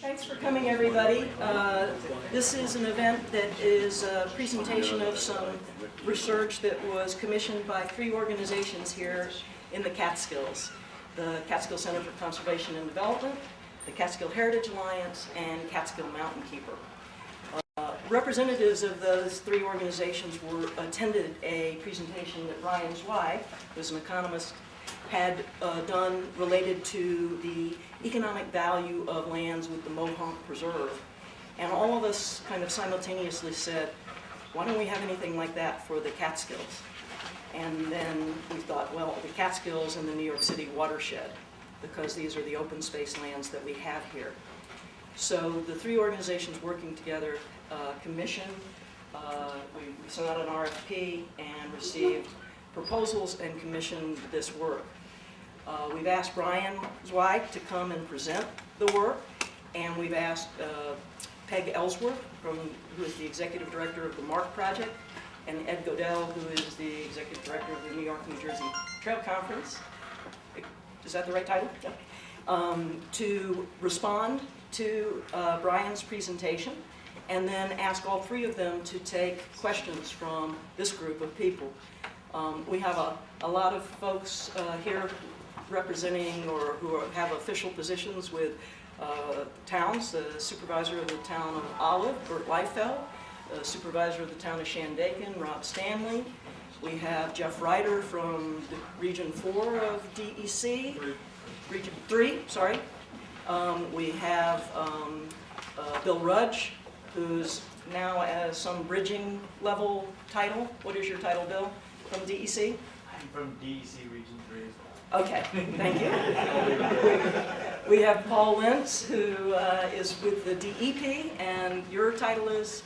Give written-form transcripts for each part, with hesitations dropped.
Thanks for coming, everybody. This is an event that is a presentation of some research that was commissioned by 3 organizations here in the Catskills. The Catskill Center for Conservation and Development, the Catskill Heritage Alliance, and Catskill Mountain Keeper. Representatives of those 3 organizations attended a presentation that Ryan Zweig, who's an economist, had done related to the economic value of lands with the Mohonk Preserve. And all of us kind of simultaneously said, why don't we have anything like that for the Catskills? And then we thought, well, the Catskills and the New York City watershed, because these are the open space lands that we have here. So the 3 organizations working together commissioned, we sent out an RFP and received proposals and commissioned this work. We've asked Brian Zweig to come and present the work, and we've asked Peg Ellsworth, who is the Executive Director of the MARC Project, and Ed Godell, who is the Executive Director of the New York, New Jersey Trail Conference. Is that the right title? Yeah. To respond to Brian's presentation, and then ask all 3 of them to take questions from this group of people. We have a lot of folks here representing or who have official positions with towns. The supervisor of the town of Olive, Bert Leifeld, the supervisor of the town of Shandaken, Rob Stanley. We have Jeff Ryder from the Region 4 of DEC, Region 3, sorry. We have Bill Rudge, who's now as some bridging level title. What is your title, Bill, from DEC? I'm from DEC Region 3 as well. Okay, thank you. We have Paul Lentz, who is with the DEP, and your title is?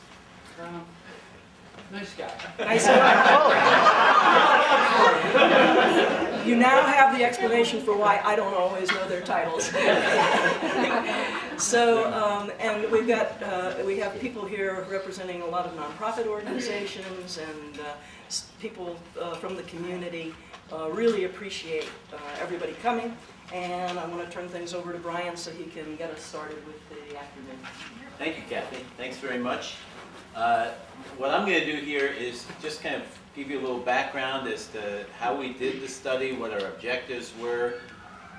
Nice guy. Nice guy. You now have the explanation for why I don't always know their titles. So, and we have people here representing a lot of nonprofit organizations and people from the community. Really appreciate everybody coming, and I want to turn things over to Brian so he can get us started with the afternoon. Thank you, Kathy. Thanks very much. What I'm going to do here is just kind of give you a little background as to how we did the study, what our objectives were,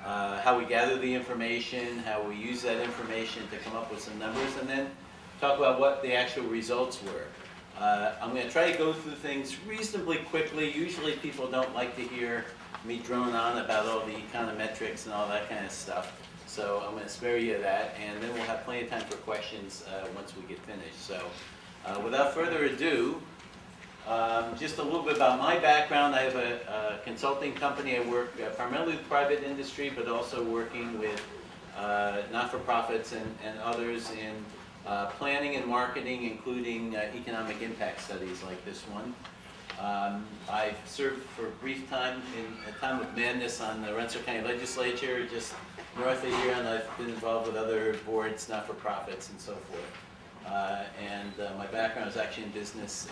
how we gathered the information, how we used that information to come up with some numbers, and then talk about what the actual results were. I'm going to try to go through things reasonably quickly. Usually people don't like to hear me drone on about all the econometrics and all that kind of stuff. So I'm going to spare you that, and then we'll have plenty of time for questions once we get finished. So without further ado, just a little bit about my background. I have a consulting company. I work primarily with private industry, but also working with not-for-profits and others in planning and marketing, including economic impact studies like this one. I served for a brief time in a time of madness on the Rensselaer County Legislature, just north of here, and I've been involved with other boards, not-for-profits, and so forth. And my background is actually in business,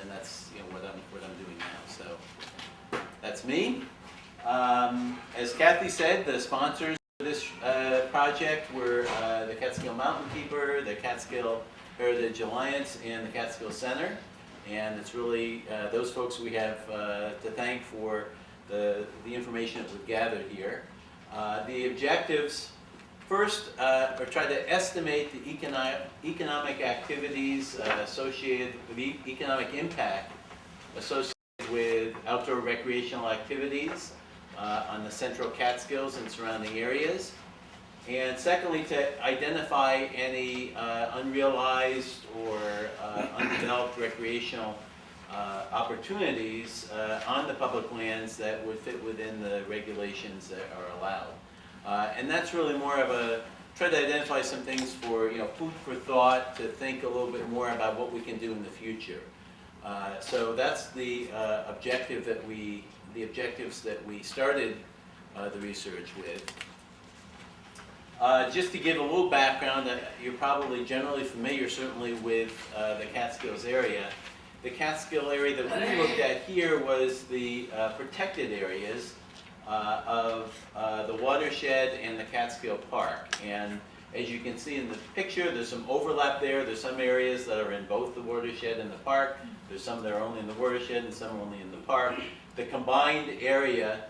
and that's what I'm doing now. So that's me. As Kathy said, the sponsors for this project were the Catskill Mountain Keeper, the Catskill Heritage Alliance, and the Catskill Center. And it's really those folks we have to thank for the information that we've gathered here. The objectives, first, are try to estimate the economic activities associated with the economic impact associated with outdoor recreational activities on the central Catskills and surrounding areas. And secondly, to identify any unrealized or undeveloped recreational opportunities on the public lands that would fit within the regulations that are allowed. And that's really more of a, try to identify some things for, food for thought, to think a little bit more about what we can do in the future. So that's the objectives that we started the research with. Just to give a little background, you're probably generally familiar certainly with the Catskills area. The Catskill area that we looked at here was the protected areas of the watershed and the Catskill Park. And As you can see in the picture, there's some overlap there. There's some areas that are in both the watershed and the park. There's some that are only in the watershed and some only in the park. The combined area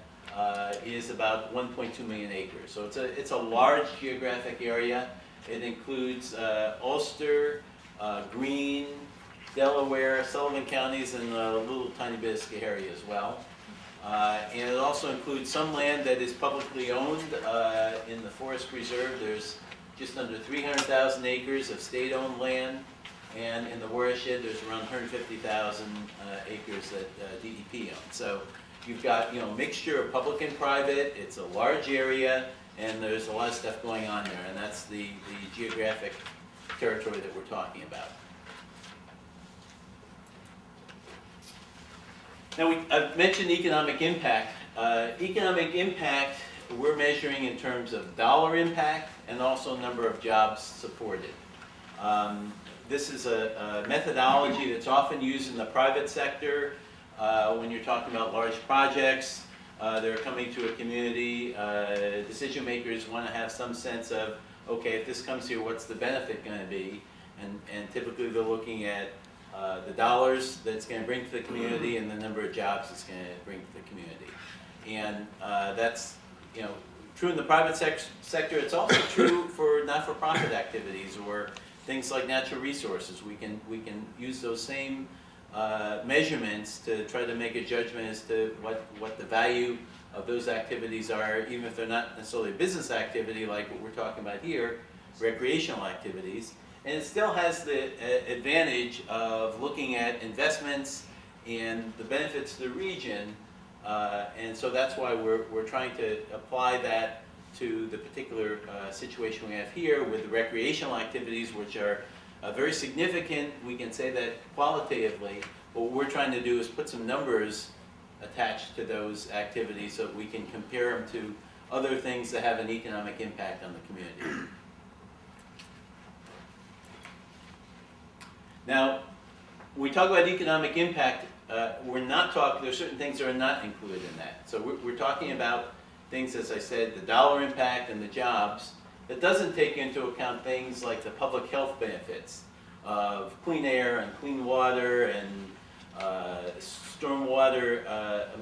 is about 1.2 million acres. So it's a large geographic area. It includes Ulster, Greene, Delaware, Sullivan counties, and a little tiny bit of Schoharie as well. And it also includes some land that is publicly owned in the forest reserve. There's just under 300,000 acres of state-owned land, and in the watershed there's around 150,000 acres that DEP owns. So you've got, a mixture of public and private. It's a large area, and there's a lot of stuff going on there, and that's the geographic territory that we're talking about. Now, I've mentioned economic impact. Economic impact we're measuring in terms of dollar impact and also number of jobs supported. This is a methodology that's often used in the private sector when you're talking about large projects. They're coming to a community. Decision makers want to have some sense of, okay, if this comes here, what's the benefit going to be? And typically they're looking at the dollars that it's going to bring to the community and the number of jobs it's going to bring to the community. And that's true in the private sector. It's also true for not-for-profit activities or things like natural resources. We can use those same measurements to try to make a judgment as to what the value of those activities are, even if they're not necessarily a business activity like what we're talking about here, recreational activities. And it still has the advantage of looking at investments and the benefits to the region, and so that's why we're trying to apply that to the particular situation we have here with the recreational activities, which are very significant. We can say that qualitatively, but what we're trying to do is put some numbers attached to those activities so that we can compare them to other things that have an economic impact on the community. Now, when we talk about economic impact, we're not talking, there's certain things that are not included in that. So we're talking about things, as I said, the dollar impact and the jobs. That doesn't take into account things like the public health benefits of clean air and clean water and stormwater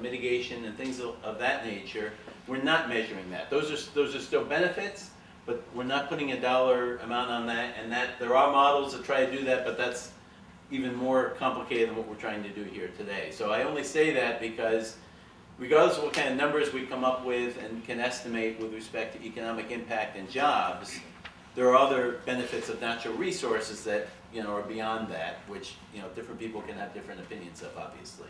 mitigation and things of that nature. We're not measuring that. Those are still benefits, but we're not putting a dollar amount on that. And that there are models that try to do that, but that's even more complicated than what we're trying to do here today. So I only say that because regardless of what kind of numbers we come up with and can estimate with respect to economic impact and jobs, there are other benefits of natural resources that are beyond that, which different people can have different opinions of, obviously.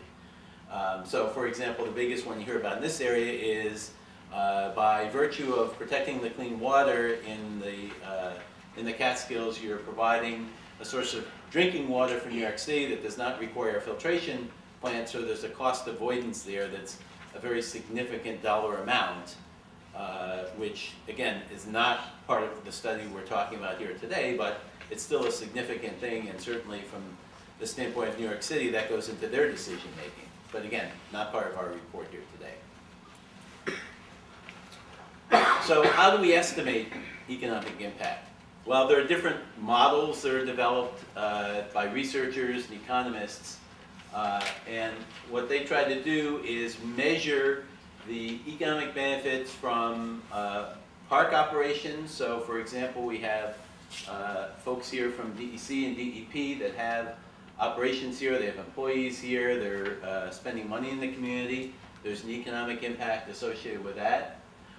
So, for example, the biggest one you hear about in this area is by virtue of protecting the clean water in the Catskills, you're providing a source of drinking water for New York City that does not require a filtration plant, so there's a cost avoidance there that's a very significant dollar amount, which again is not part of the study we're talking about here today, but it's still a significant thing, and certainly from the standpoint of New York City, that goes into their decision making. But again, not part of our report here today. So how do we estimate economic impact? Well, there are different models that are developed by researchers and economists. And what they try to do is measure the economic benefits from park operations. So, for example, we have folks here from DEC and DEP that have operations here. They have employees here. They're spending money in the community. There's an economic impact associated with that.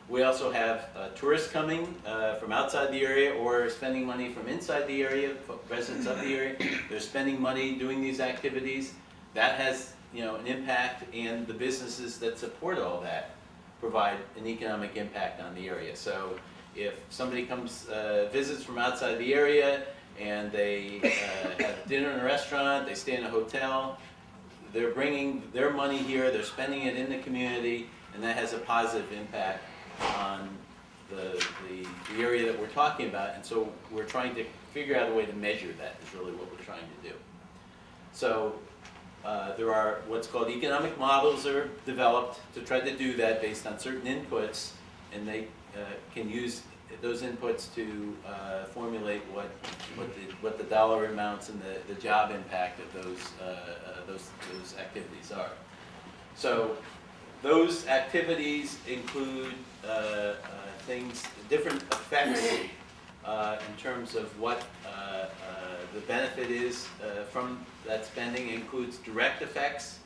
We also have tourists coming from outside the area or spending money from inside the area, residents of the area. They're spending money doing these activities. That has an impact, and the businesses that support all that provide an economic impact on the area. So if somebody comes, visits from outside the area, and they have dinner in a restaurant, they stay in a hotel, they're bringing their money here, they're spending it in the community, and that has a positive impact on the area that we're talking about. And so we're trying to figure out a way to measure that is really what we're trying to do. So there are what's called economic models that are developed to try to do that based on certain inputs, and they can use those inputs to formulate what the dollar amounts and the job impact of those activities are. So those activities include things, different effects in terms of what the benefit is from that spending. It includes direct effects.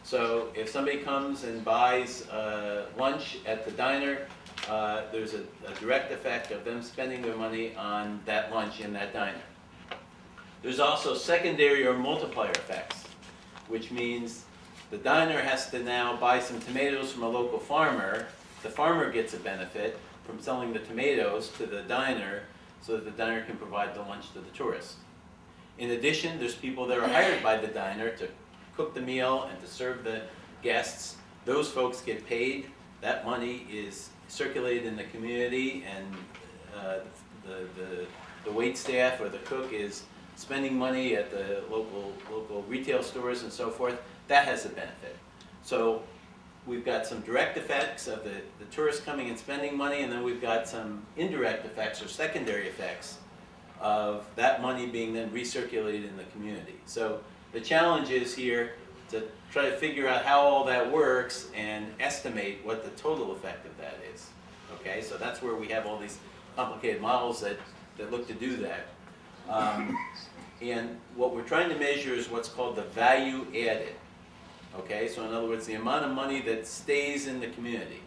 So if somebody comes and buys lunch at the diner, there's a direct effect of them spending their money on that lunch in that diner. There's also secondary or multiplier effects, which means the diner has to now buy some tomatoes from a local farmer. The farmer gets a benefit from selling the tomatoes to the diner so that the diner can provide the lunch to the tourist. In addition, there's people that are hired by the diner to cook the meal and to serve the guests. Those folks get paid. That money is circulated in the community, and the wait staff or the cook is spending money at the local retail stores and so forth. That has a benefit. So we've got some direct effects of the tourists coming and spending money, and then we've got some indirect effects or secondary effects of that money being then recirculated in the community. So the challenge is here to try to figure out how all that works and estimate what the total effect of that is. Okay, so that's where we have all these complicated models that look to do that. And what we're trying to measure is what's called the value added. Okay, so in other words, the amount of money that stays in the community.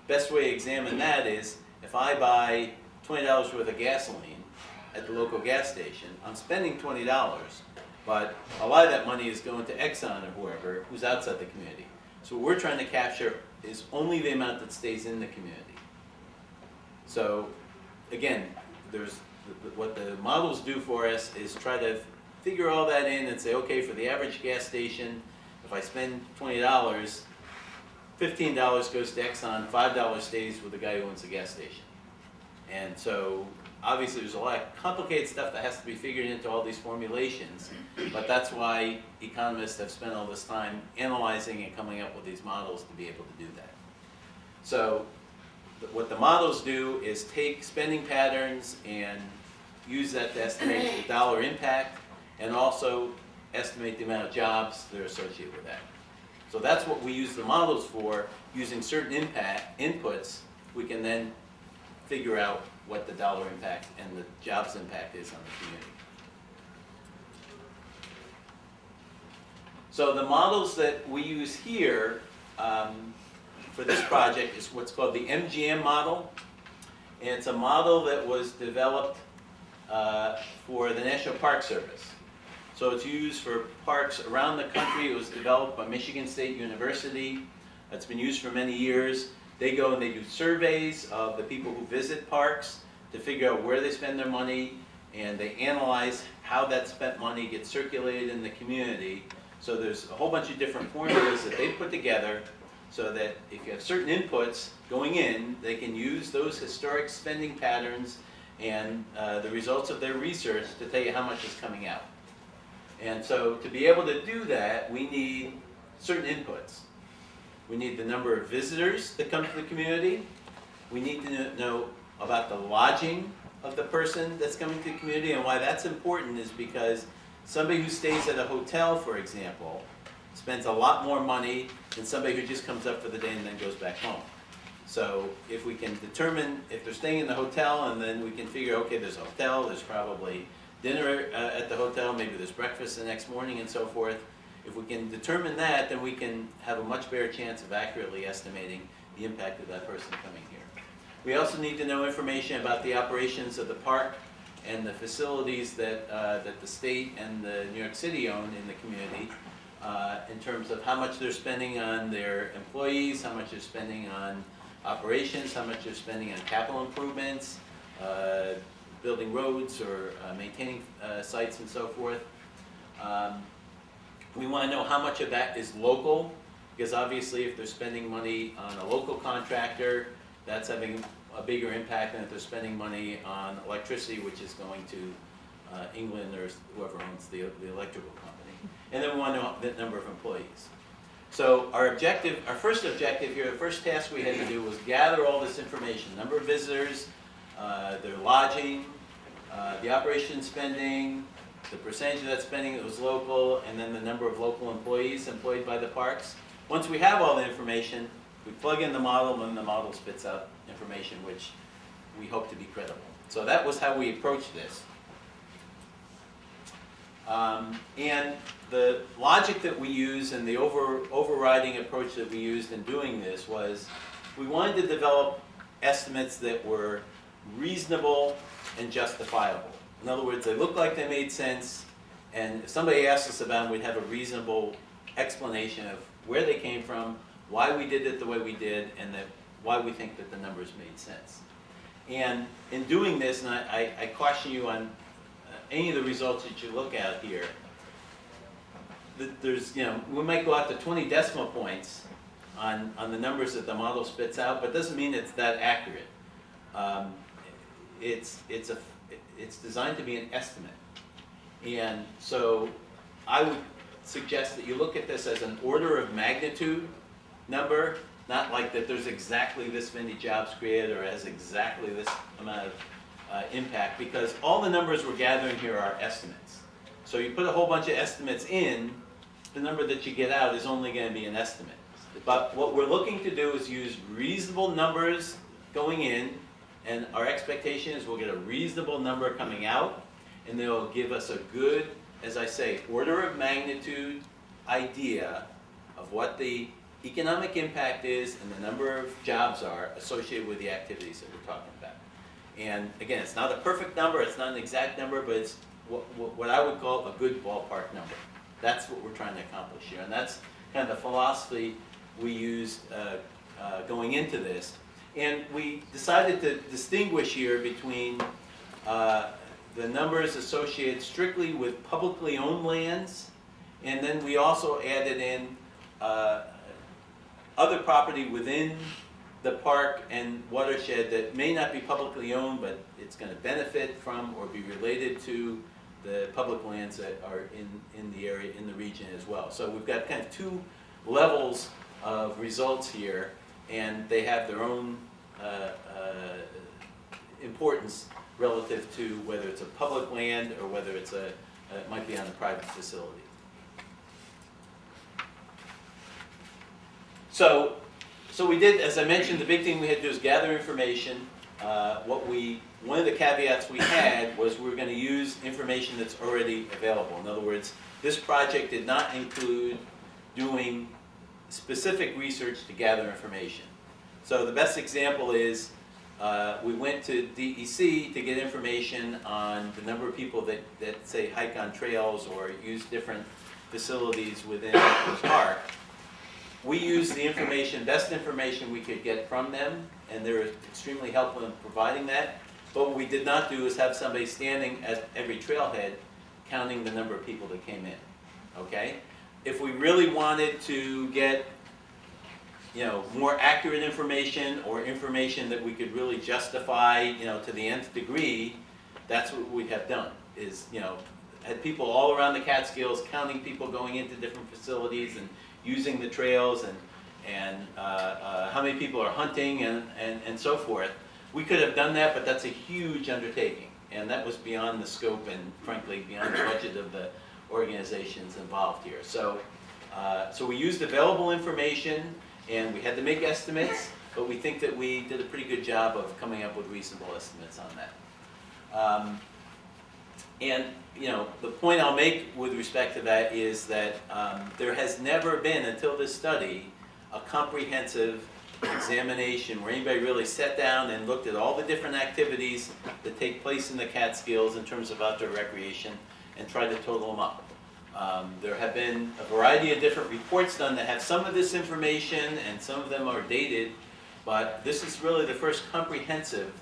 Best way to examine that is if I buy $20 worth of gasoline at the local gas station, I'm spending $20, but a lot of that money is going to Exxon or whoever who's outside the community. So what we're trying to capture is only the amount that stays in the community. So again, what the models do for us is try to figure all that in and say, okay, for the average gas station, if I spend $20, $15 goes to Exxon, $5 stays with the guy who owns the gas station. And so obviously there's a lot of complicated stuff that has to be figured into all these formulations, but that's why economists have spent all this time analyzing and coming up with these models to be able to do that. So what the models do is take spending patterns and use that to estimate the dollar impact and also estimate the amount of jobs that are associated with that. So that's what we use the models for. Using certain inputs, we can then figure out what the dollar impact and the jobs impact is on the community. So the models that we use here for this project is what's called the MGM model. And it's a model that was developed for the National Park Service. So it's used for parks around the country. It was developed by Michigan State University. It's been used for many years. They go and they do surveys of the people who visit parks to figure out where they spend their money, and they analyze how that spent money gets circulated in the community. So there's a whole bunch of different formulas that they put together so that if you have certain inputs going in, they can use those historic spending patterns and the results of their research to tell you how much is coming out. And so to be able to do that, we need certain inputs. We need the number of visitors that come to the community. We need to know about the lodging of the person that's coming to the community, and why that's important is because somebody who stays at a hotel, for example, spends a lot more money than somebody who just comes up for the day and then goes back home. So if we can determine if they're staying in the hotel, and then we can figure, okay, there's a hotel, there's probably dinner at the hotel, maybe there's breakfast the next morning and so forth. If we can determine that, then we can have a much better chance of accurately estimating the impact of that person coming here. We also need to know information about the operations of the park and the facilities that the state and the New York City own in the community in terms of how much they're spending on their employees, how much they're spending on operations, how much they're spending on capital improvements, building roads or maintaining sites and so forth. We want to know how much of that is local, because obviously if they're spending money on a local contractor, that's having a bigger impact than if they're spending money on electricity, which is going to England or whoever owns the electrical company. And then we want to know the number of employees. So our objective, our first objective here, the first task we had to do was gather all this information, number of visitors, their lodging, the operation spending, the percentage of that spending that was local, and then the number of local employees employed by the parks. Once we have all the information, we plug in the model, and the model spits out information which we hope to be credible. So that was how we approached this. And the logic that we use and the overriding approach that we used in doing this was we wanted to develop estimates that were reasonable and justifiable. In other words, they looked like they made sense, and if somebody asked us about them, we'd have a reasonable explanation of where they came from, why we did it the way we did, and why we think that the numbers made sense. And in doing this, and I caution you on any of the results that you look at here, there's, we might go out to 20 decimal points on the numbers that the model spits out, but it doesn't mean it's that accurate. It's designed to be an estimate. And so I would suggest that you look at this as an order of magnitude number, not like that there's exactly this many jobs created or has exactly this amount of impact, because all the numbers we're gathering here are estimates. So you put a whole bunch of estimates in, the number that you get out is only going to be an estimate. But what we're looking to do is use reasonable numbers going in, and our expectation is we'll get a reasonable number coming out, and they'll give us a good, as I say, order of magnitude idea of what the economic impact is and the number of jobs are associated with the activities that we're talking about. And again, it's not a perfect number, it's not an exact number, but it's what I would call a good ballpark number. That's what we're trying to accomplish here, and that's kind of the philosophy we used going into this. And we decided to distinguish here between the numbers associated strictly with publicly owned lands, and then we also added in other property within the park and watershed that may not be publicly owned, but it's going to benefit from or be related to the public lands that are in the area, in the region as well. So we've got kind of two levels of results here, and they have their own importance relative to whether it's a public land or whether it's it might be on a private facility. So we did, as I mentioned, the big thing we had to do is gather information. One of the caveats we had was we were going to use information that's already available. In other words, this project did not include doing specific research to gather information. So the best example is we went to DEC to get information on the number of people that say hike on trails or use different facilities within the park. We used the information, best information we could get from them, and they were extremely helpful in providing that. But what we did not do is have somebody standing at every trailhead counting the number of people that came in. Okay? If we really wanted to get more accurate information or information that we could really justify to the nth degree, that's what we have done, is had people all around the Catskills counting people going into different facilities and using the trails and how many people are hunting and so forth. We could have done that, but that's a huge undertaking, and that was beyond the scope and frankly beyond the budget of the organizations involved here. So we used available information, and we had to make estimates, but we think that we did a pretty good job of coming up with reasonable estimates on that. And the point I'll make with respect to that is that there has never been, until this study, a comprehensive examination where anybody really sat down and looked at all the different activities that take place in the Catskills in terms of outdoor recreation and tried to total them up. There have been a variety of different reports done that have some of this information, and some of them are dated, but this is really the first comprehensive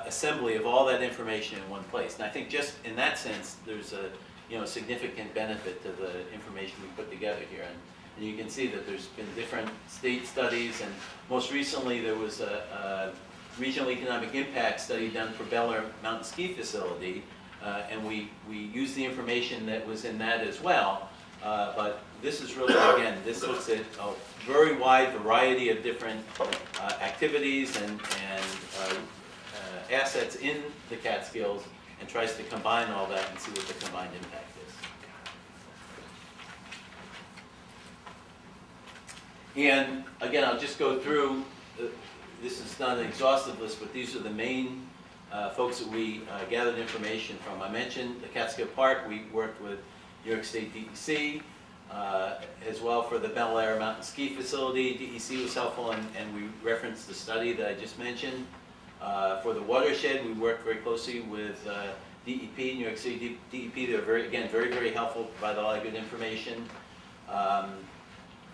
assembly of all that information in one place. And I think just in that sense, there's a significant benefit to the information we put together here. And you can see that there's been different state studies, and most recently there was a regional economic impact study done for Beller Mountain Ski Facility, and we used the information that was in that as well, but this is really, again, this looks at a very wide variety of different activities and assets in the Catskills, and tries to combine all that and see what the combined impact is. And again, I'll just go through, this is not an exhaustive list, but these are the main folks that we gathered information from. I mentioned the Catskill Park. We worked with New York State DEC, as well for the Bel Air Mountain Ski Facility. DEC was helpful, and we referenced the study that I just mentioned. For the watershed, we worked very closely with DEP, New York City DEP. They're very, very helpful, provide a lot of good information.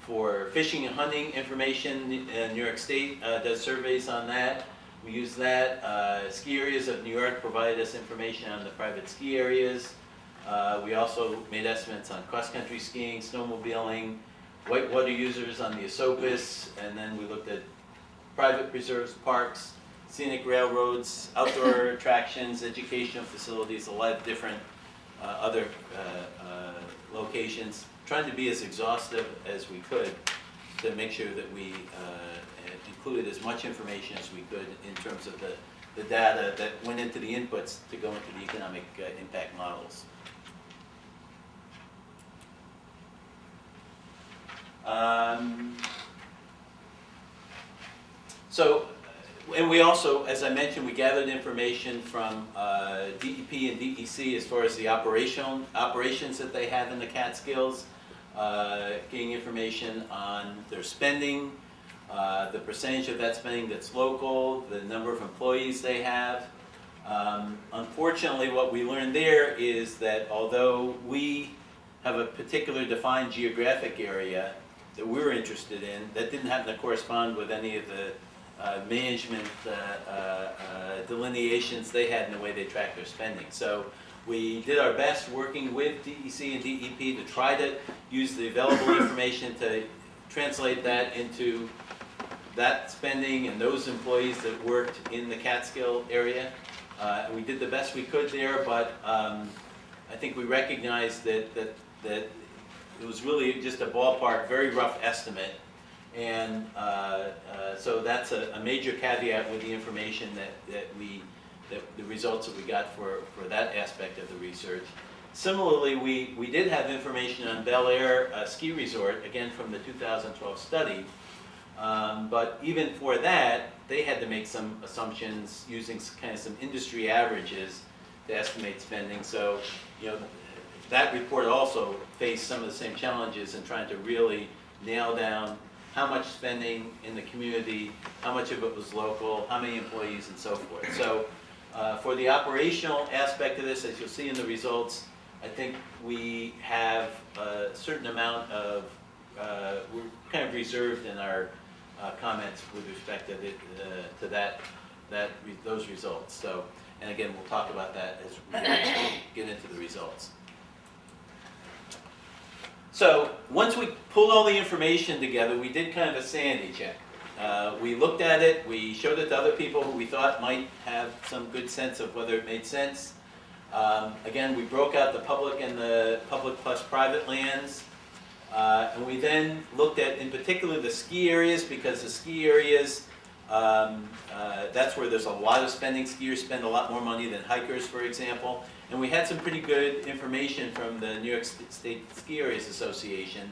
For fishing and hunting information, New York State does surveys on that. We use that. Ski Areas of New York provided us information on the private ski areas. We also made estimates on cross-country skiing, snowmobiling, whitewater users on the Esopus, and then we looked at private preserves, parks, scenic railroads, outdoor attractions, educational facilities, a lot of different other locations, trying to be as exhaustive as we could to make sure that we included as much information as we could in terms of the data that went into the inputs to go into the economic impact models. And we also, as I mentioned, we gathered information from DEP and DEC as far as the operations that they have in the Catskills, getting information on their spending, the percentage of that spending that's local, the number of employees they have. Unfortunately, what we learned there is that although we have a particular defined geographic area that we're interested in, that didn't happen to correspond with any of the management delineations they had in the way they track their spending. So we did our best working with DEC and DEP to try to use the available information to translate that into that spending and those employees that worked in the Catskill area. We did the best we could there, but I think we recognized that it was really just a ballpark, very rough estimate. And so that's a major caveat with the information that the results that we got for that aspect of the research. Similarly, we did have information on Bel Air Ski Resort, again from the 2012 study, but even for that, they had to make some assumptions using kind of some industry averages to estimate spending. So, that report also faced some of the same challenges in trying to really nail down how much spending in the community, how much of it was local, how many employees, and so forth. So for the operational aspect of this, as you'll see in the results, I think we have a certain amount of, we're kind of reserved in our comments with respect to those results. So, and again, we'll talk about that as we get into the results. So once we pulled all the information together, we did kind of a sanity check. We looked at it, we showed it to other people who we thought might have some good sense of whether it made sense. Again, we broke out the public and the public plus private lands. And we then looked at, in particular, the ski areas, because the ski areas, that's where there's a lot of spending. Skiers spend a lot more money than hikers, for example. And we had some pretty good information from the New York State Ski Areas Association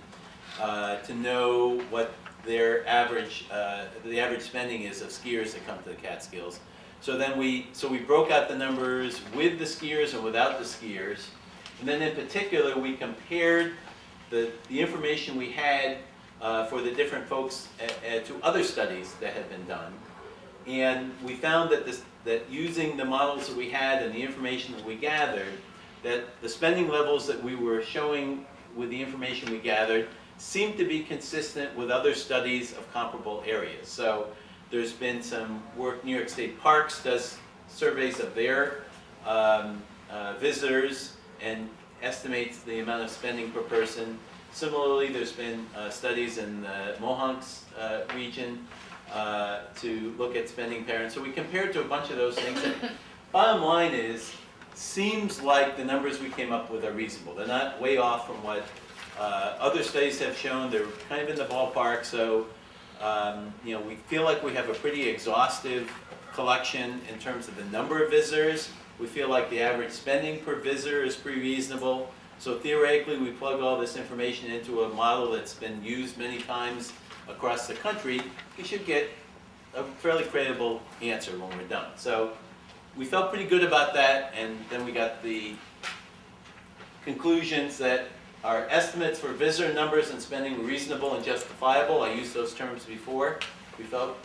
to know what their average, the average spending is of skiers that come to the Catskills. So then we broke out the numbers with the skiers and without the skiers. And then in particular, we compared the information we had for the different folks to other studies that had been done. And we found that that using the models that we had and the information that we gathered, that the spending levels that we were showing with the information we gathered seemed to be consistent with other studies of comparable areas. So there's been some work. New York State Parks does surveys of their visitors and estimates the amount of spending per person. Similarly, there's been studies in the Mohawks region to look at spending patterns. So we compared to a bunch of those things. And bottom line is, seems like the numbers we came up with are reasonable. They're not way off from what Other studies have shown they're kind of in the ballpark, so we feel like we have a pretty exhaustive collection in terms of the number of visitors. We feel like the average spending per visitor is pretty reasonable. So theoretically, we plug all this information into a model that's been used many times across the country. We should get a fairly credible answer when we're done. So we felt pretty good about that, and then we got the conclusions that our estimates for visitor numbers and spending were reasonable and justifiable. I used those terms before. We felt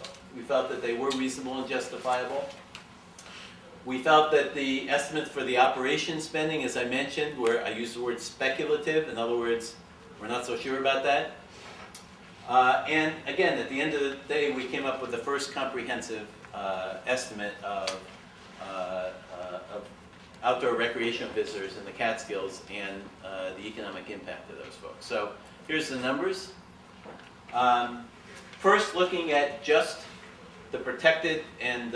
that they were reasonable and justifiable. We felt that the estimates for the operation spending, as I mentioned, where I used the word speculative. In other words, we're not so sure about that. And again, at the end of the day, we came up with the first comprehensive estimate of outdoor recreational visitors in the Catskills and the economic impact of those folks. So here's the numbers. First, looking at just the protected and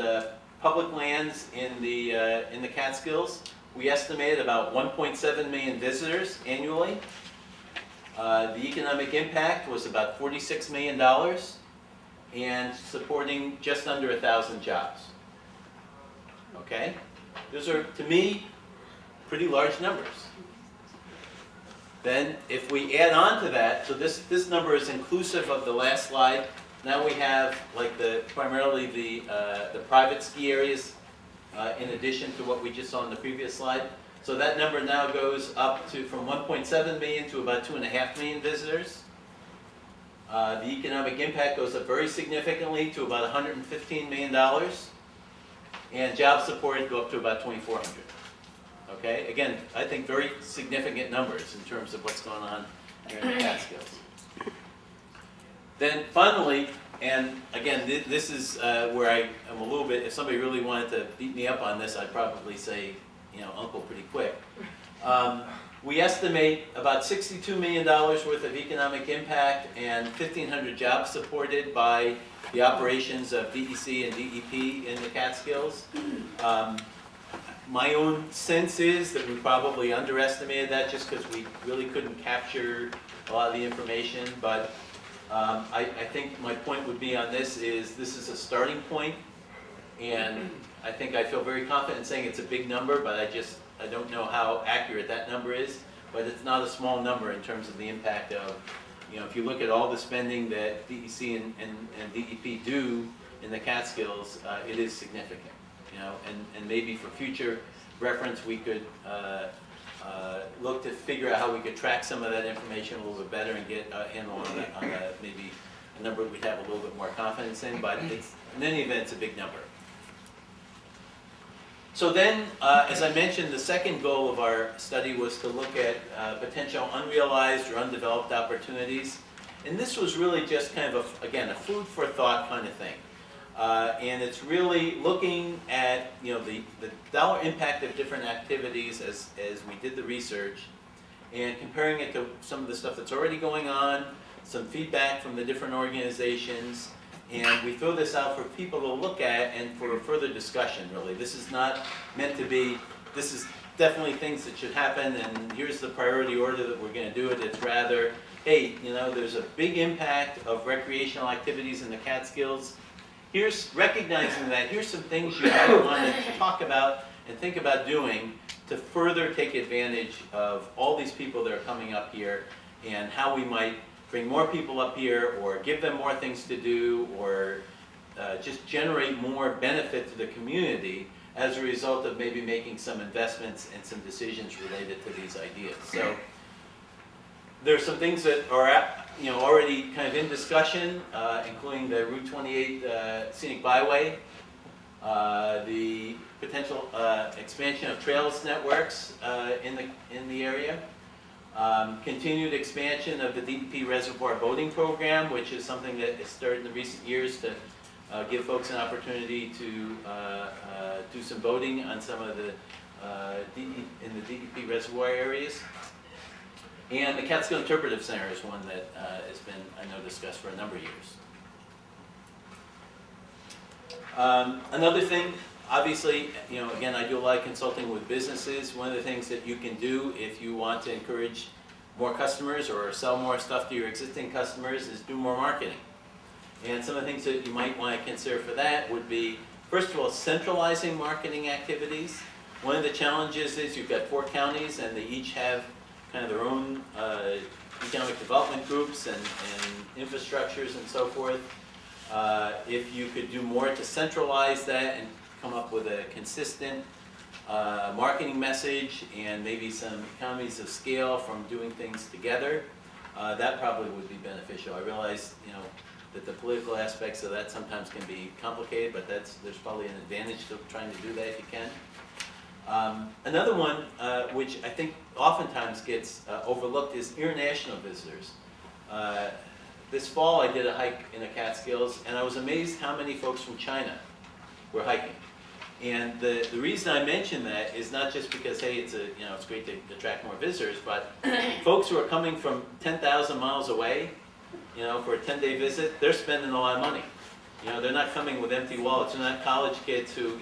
public lands in the Catskills, we estimated about 1.7 million visitors annually. The economic impact was about $46 million and supporting just under 1,000 jobs. Okay? Those are, to me, pretty large numbers. Then, if we add on to that, so this number is inclusive of the last slide. Now we have like primarily the private ski areas in addition to what we just saw in the previous slide. So that number now goes up to from 1.7 million to about 2.5 million visitors. The economic impact goes up very significantly to about $115 million. And job supported go up to about 2,400. Okay, again, I think very significant numbers in terms of what's going on here in the Catskills. Then finally, and again, this is where I am a little bit, if somebody really wanted to beat me up on this, I'd probably say, uncle pretty quick. We estimate about $62 million worth of economic impact and 1,500 jobs supported by the operations of DEC and DEP in the Catskills. My own sense is that we probably underestimated that just because we really couldn't capture a lot of the information, but I think my point would be on this is a starting point, and I think I feel very confident in saying it's a big number, but I don't know how accurate that number is, but it's not a small number in terms of the impact of, if you look at all the spending that DEC and DEP do in the Catskills, it is significant, and maybe for future reference we could look to figure out how we could track some of that information a little bit better and get a handle on maybe a number we'd have a little bit more confidence in, but in any event, it's a big number. So then, as I mentioned, the second goal of our study was to look at potential unrealized or undeveloped opportunities. And this was really just kind of, again, a food for thought kind of thing. And it's really looking at the dollar impact of different activities as we did the research and comparing it to some of the stuff that's already going on, some feedback from the different organizations. And we throw this out for people to look at and for further discussion, really. This is not meant to be, this is definitely things that should happen, and here's the priority order that we're going to do it. It's rather, hey, there's a big impact of recreational activities in the Catskills. Here's recognizing that, here's some things you might want to talk about and think about doing to further take advantage of all these people that are coming up here and how we might bring more people up here or give them more things to do or just generate more benefit to the community as a result of maybe making some investments and some decisions related to these ideas. So there are some things that are already kind of in discussion, including the Route 28 scenic byway, the potential expansion of trails networks in the area. Continued expansion of the DEP Reservoir Boating Program, which is something that has started in the recent years to give folks an opportunity to do some boating on some of the in the DEP reservoir areas. And the Catskill Interpretive Center is one that has been, I know, discussed for a number of years. Another thing, obviously, again, I do a lot of consulting with businesses. One of the things that you can do if you want to encourage more customers or sell more stuff to your existing customers is do more marketing. And some of the things that you might want to consider for that would be, first of all, centralizing marketing activities. One of the challenges is you've got 4 counties and they each have kind of their own economic development groups and infrastructures and so forth. If you could do more to centralize that and come up with a consistent marketing message and maybe some economies of scale from doing things together, that probably would be beneficial. I realize, that the political aspects of that sometimes can be complicated, but there's probably an advantage to trying to do that if you can. Another one, which I think oftentimes gets overlooked, is international visitors. This fall I did a hike in the Catskills, and I was amazed how many folks from China were hiking. And the reason I mention that is not just because, hey, it's great to attract more visitors, but folks who are coming from 10,000 miles away, for a 10-day visit, they're spending a lot of money. They're not coming with empty wallets. They're not college kids who,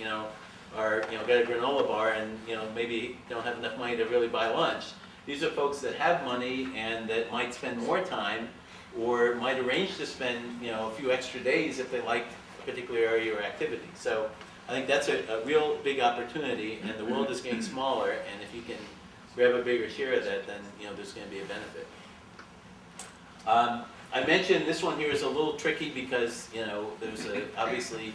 are, got a granola bar and, maybe don't have enough money to really buy lunch. These are folks that have money and that might spend more time or might arrange to spend, a few extra days if they like a particular area or activity. So I think that's a real big opportunity, and the world is getting smaller, and if you can grab a bigger share of that, then, there's going to be a benefit. I mentioned this one here is a little tricky because, there's obviously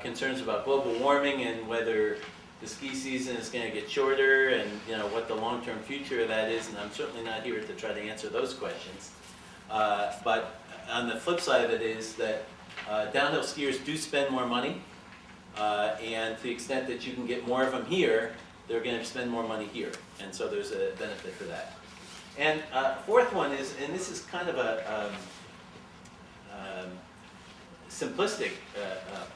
concerns about global warming and whether the ski season is going to get shorter and, what the long-term future of that is, and I'm certainly not here to try to answer those questions. But on the flip side of it is that downhill skiers do spend more money, and to the extent that you can get more of them here, they're going to spend more money here, and so there's a benefit for that. And fourth one is, and this is kind of a simplistic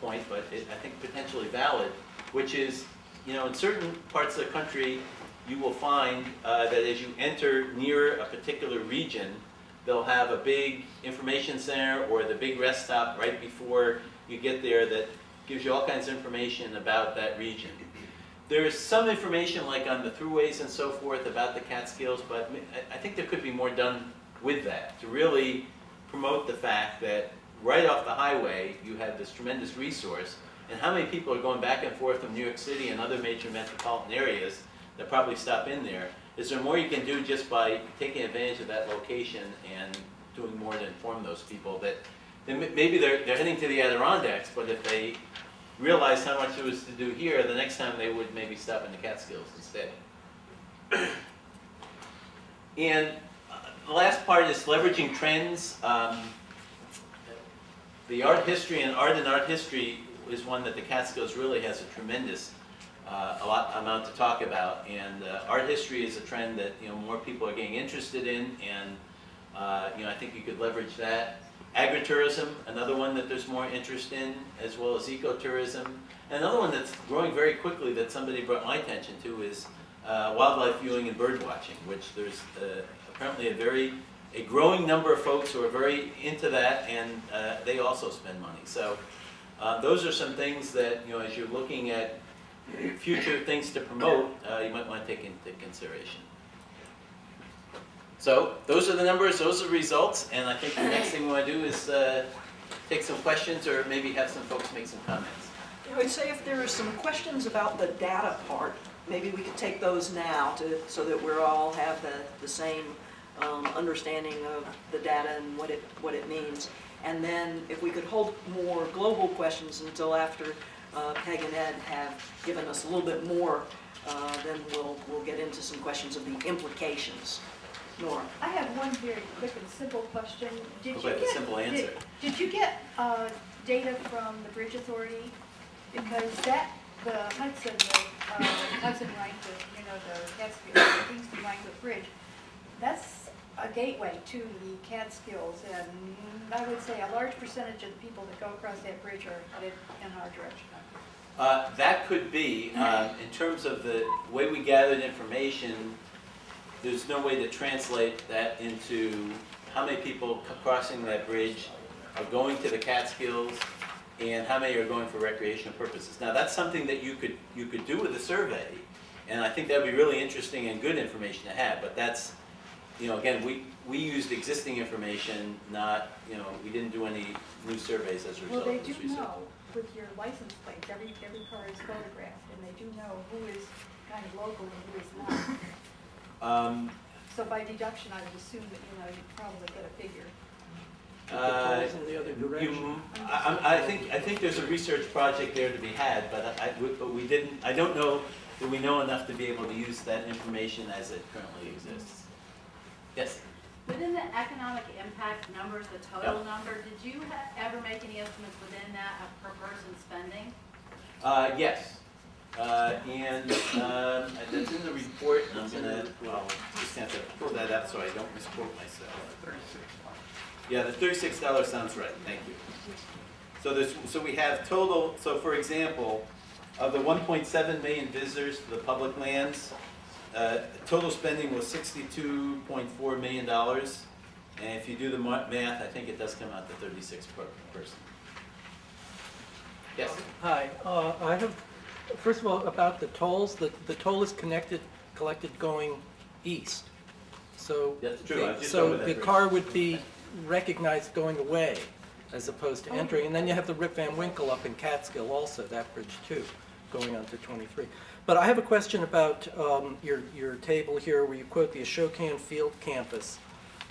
point, but I think potentially valid, which is, in certain parts of the country, you will find that as you enter near a particular region, they'll have a big information center or the big rest stop right before you get there that gives you all kinds of information about that region. There is some information like on the throughways and so forth about the Catskills, but I think there could be more done with that to really promote the fact that right off the highway you have this tremendous resource, and how many people are going back and forth from New York City and other major metropolitan areas that probably stop in there. Is there more you can do just by taking advantage of that location and doing more to inform those people that maybe they're heading to the Adirondacks, but if they realized how much there was to do here, the next time they would maybe stop in the Catskills instead. And the last part is leveraging trends. The art history and art history is one that the Catskills really has a tremendous amount to talk about. And art history is a trend that more people are getting interested in, and I think you could leverage that. Agritourism, another one that there's more interest in, as well as ecotourism. And another one that's growing very quickly that somebody brought my attention to is wildlife viewing and bird watching, which there's apparently a growing number of folks who are very into that, and they also spend money. So those are some things that, as you're looking at future things to promote, you might want to take into consideration. So those are the numbers, those are the results, and I think the next thing we want to do is take some questions or maybe have some folks make some comments. I would say if there are some questions about the data part, maybe we could take those now so that we all have the same understanding of the data and what it means. And then if we could hold more global questions until after Peg and Ed have given us a little bit more, then we'll get into some questions of the implications. Nora. I have one very quick and simple question. Looks like a simple answer. Did you get data from the Bridge Authority? Because the Hudson-Rhinefoot, the Catskill, the Kingston-Rhinefoot Bridge, that's a gateway to the Catskills, and I would say a large percentage of the people that go across that bridge are headed in our direction. That could be. In terms of the way we gathered information, there's no way to translate that into how many people crossing that bridge are going to the Catskills and how many are going for recreational purposes. Now that's something that you could do with a survey, and I think that would be really interesting and good information to have, but that's again, we used existing information, not, we didn't do any new surveys as a Well, result they of this do research. know with your license plates, every car is photographed, and they do know who is kind of local and who is not. So by deduction, I would assume that, you'd probably get a figure. In the other direction. I think there's a research project there to be had, but we didn't, I don't know that we know enough to be able to use that information as it currently exists. Yes? Within the economic impact numbers, the total number, did you ever make any estimates within that of per person spending? Yes. And that's in the report, and I'm gonna, just have to pull that up so I don't misquote myself. Yeah, the $36 sounds right, thank you. So we have total, so for example, of the 1.7 million visitors to the public lands, total spending was $62.4 million. And if you do the math, I think it does come out to 36 per person. Yes? Hi, I have, first of all, about the tolls, the toll is collected going east. So, That's true. I've just over that the bridge. car would be recognized going away as opposed to entering. And then you have the Rip Van Winkle up in Catskill also, that bridge too, going on to 23. But I have a question about your table here where you quote the Ashokan Field campus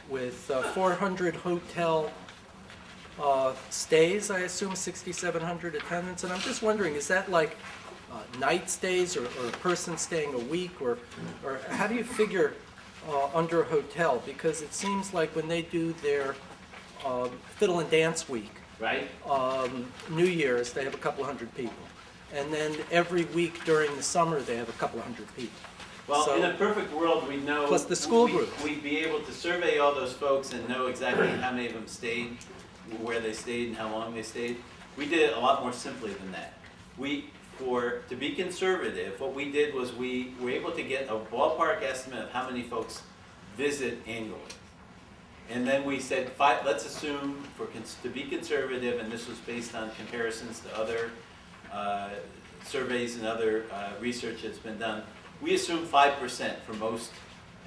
with 400 hotel stays, I assume 6,700 attendants. And I'm just wondering, is that like night stays or a person staying a week, or how do you figure under a hotel? Because it seems like when they do their fiddle and dance week, Right? New Year's, they have a couple hundred people. And then every week during the summer, they have a couple hundred people. Well, So- in a perfect world, we know. Plus the school groups. We'd be able to survey all those folks and know exactly how many of them stayed, where they stayed, and how long they stayed. We did it a lot more simply than that. To be conservative, what we did was we were able to get a ballpark estimate of how many folks visit annually. And then we said, let's assume, to be conservative, and this was based on comparisons to other surveys and other research that's been done, we assume 5% for most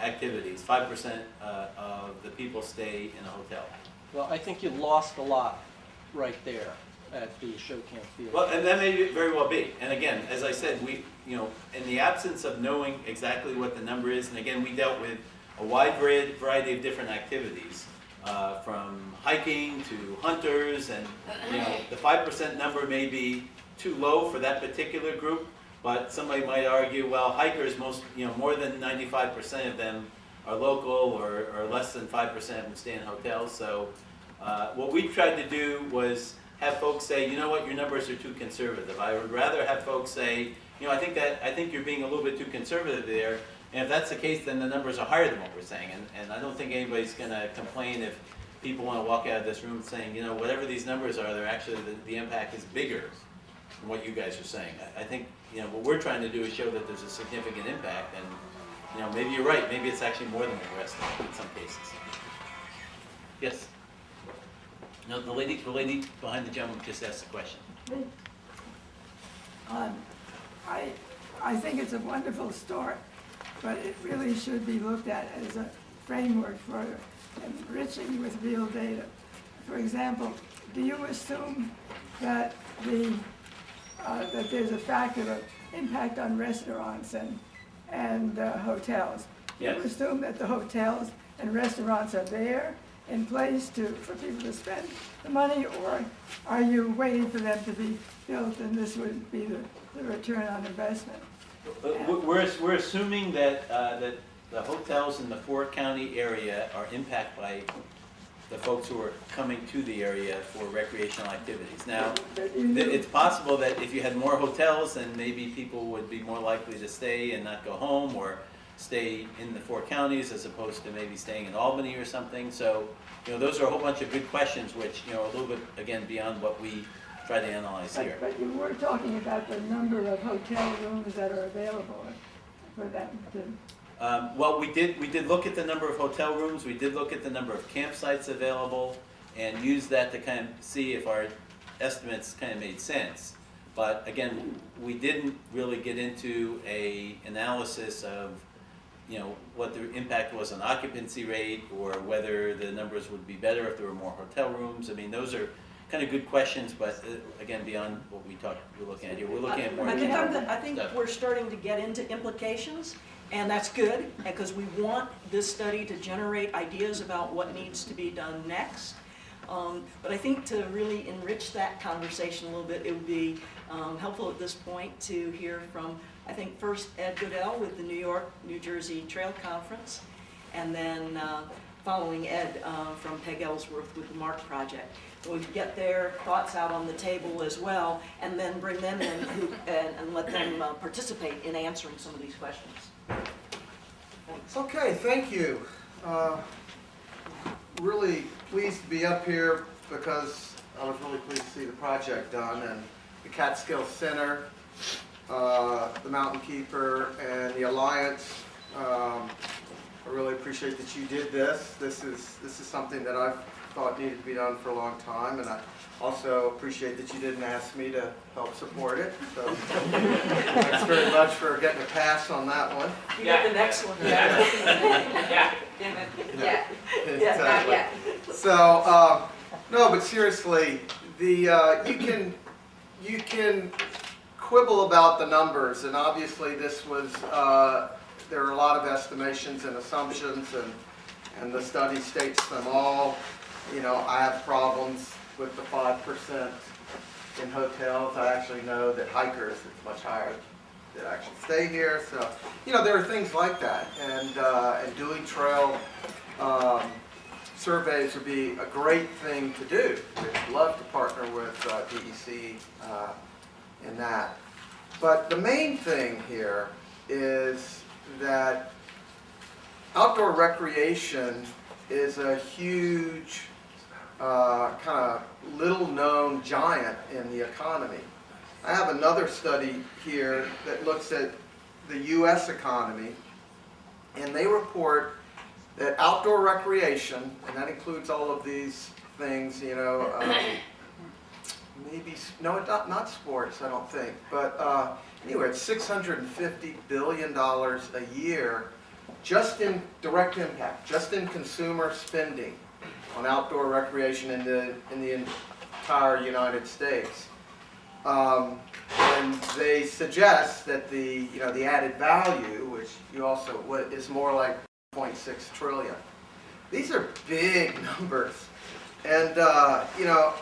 activities, 5% of the people stay in a hotel. Well, I think you lost a lot right there at the Ashokan Field. Well, and that may very well be. And again, as I said, in the absence of knowing exactly what the number is, and again, we dealt with a wide variety of different activities, from hiking to hunters, and the 5% number may be too low for that particular group, but somebody might argue, well, hikers, more than 95% of them are local, or less than 5% of them stay in hotels. So what we tried to do was have folks say, you know what, your numbers are too conservative. I would rather have folks say, I think you're being a little bit too conservative there. And if that's the case, then the numbers are higher than what we're saying. And I don't think anybody's going to complain if people want to walk out of this room saying, whatever these numbers are, they're actually, the impact is bigger than what you guys are saying. I think, what we're trying to do is show that there's a significant impact. And, maybe you're right. Maybe it's actually more than what we're estimating in some cases. Yes? No, the lady behind the gentleman just asked a question. I think it's a wonderful start, but it really should be looked at as a framework for enriching with real data. For example, do you assume that that there's a factor of impact on restaurants and hotels? Yes. Do you assume that the hotels and restaurants are there in place for people to spend the money, or are you waiting for them to be built and this would be the return on investment? We're assuming that the hotels in the four-county area are impacted by the folks who are coming to the area for recreational activities. Now, it's possible that if you had more hotels, then maybe people would be more likely to stay and not go home, or stay in the four counties as opposed to maybe staying in Albany or something. So, those are a whole bunch of good questions, which, are a little bit, again, beyond what we try to analyze here. But you were talking about the number of hotel rooms that are available for them to... Well, we did look at the number of hotel rooms, we did look at the number of campsites available, and use that to kind of see if our estimates kind of made sense. But again, we didn't really get into an analysis of you know, what the impact was on occupancy rate, or whether the numbers would be better if there were more hotel rooms. I mean, those are kind of good questions, but again, beyond what we're looking at here, we're looking at more. I think stuff. we're starting to get into implications, and that's good, because we want this study to generate ideas about what needs to be done next. But I think to really enrich that conversation a little bit, it would be helpful at this point to hear from, I think, first Ed Goodell with the New York, New Jersey Trail Conference, and then following Ed from Peg Ellsworth with the MARC project. So we get their thoughts out on the table as well, and then bring them in and let them participate in answering some of these questions. Thanks. Okay, thank you. Really pleased to be up here because I was really pleased to see the project done, and the Catskill Center, the Mountain Keeper, and the Alliance. I really appreciate that you did this. This is something that I've thought needed to be done for a long time, and I also appreciate that you didn't ask me to help support it. So thanks very much for getting a pass on that one. You got the next one. Yeah. Yeah, not yet. So, no, but seriously, you can quibble about the numbers, and obviously this was, there are a lot of estimations and assumptions, and the study states them all. You know, I have problems with the 5% in hotels. I actually know that hikers, it's much higher, that actually stay here. So, you know, there are things like that, and doing trail surveys would be a great thing to do. We'd love to partner with DEC in that. But the main thing here is that outdoor recreation is a huge, kind of little-known giant in the economy. I have another study here that looks at the U.S. economy, and they report that outdoor recreation, and that includes all of these things, you know, maybe, no, not sports, I don't think, but anyway, it's $650 billion a year just in direct impact, just in consumer spending on outdoor recreation in the entire United States. And they suggest that the added value, which you also, is more like 0.6 trillion. These are big numbers. And, you know,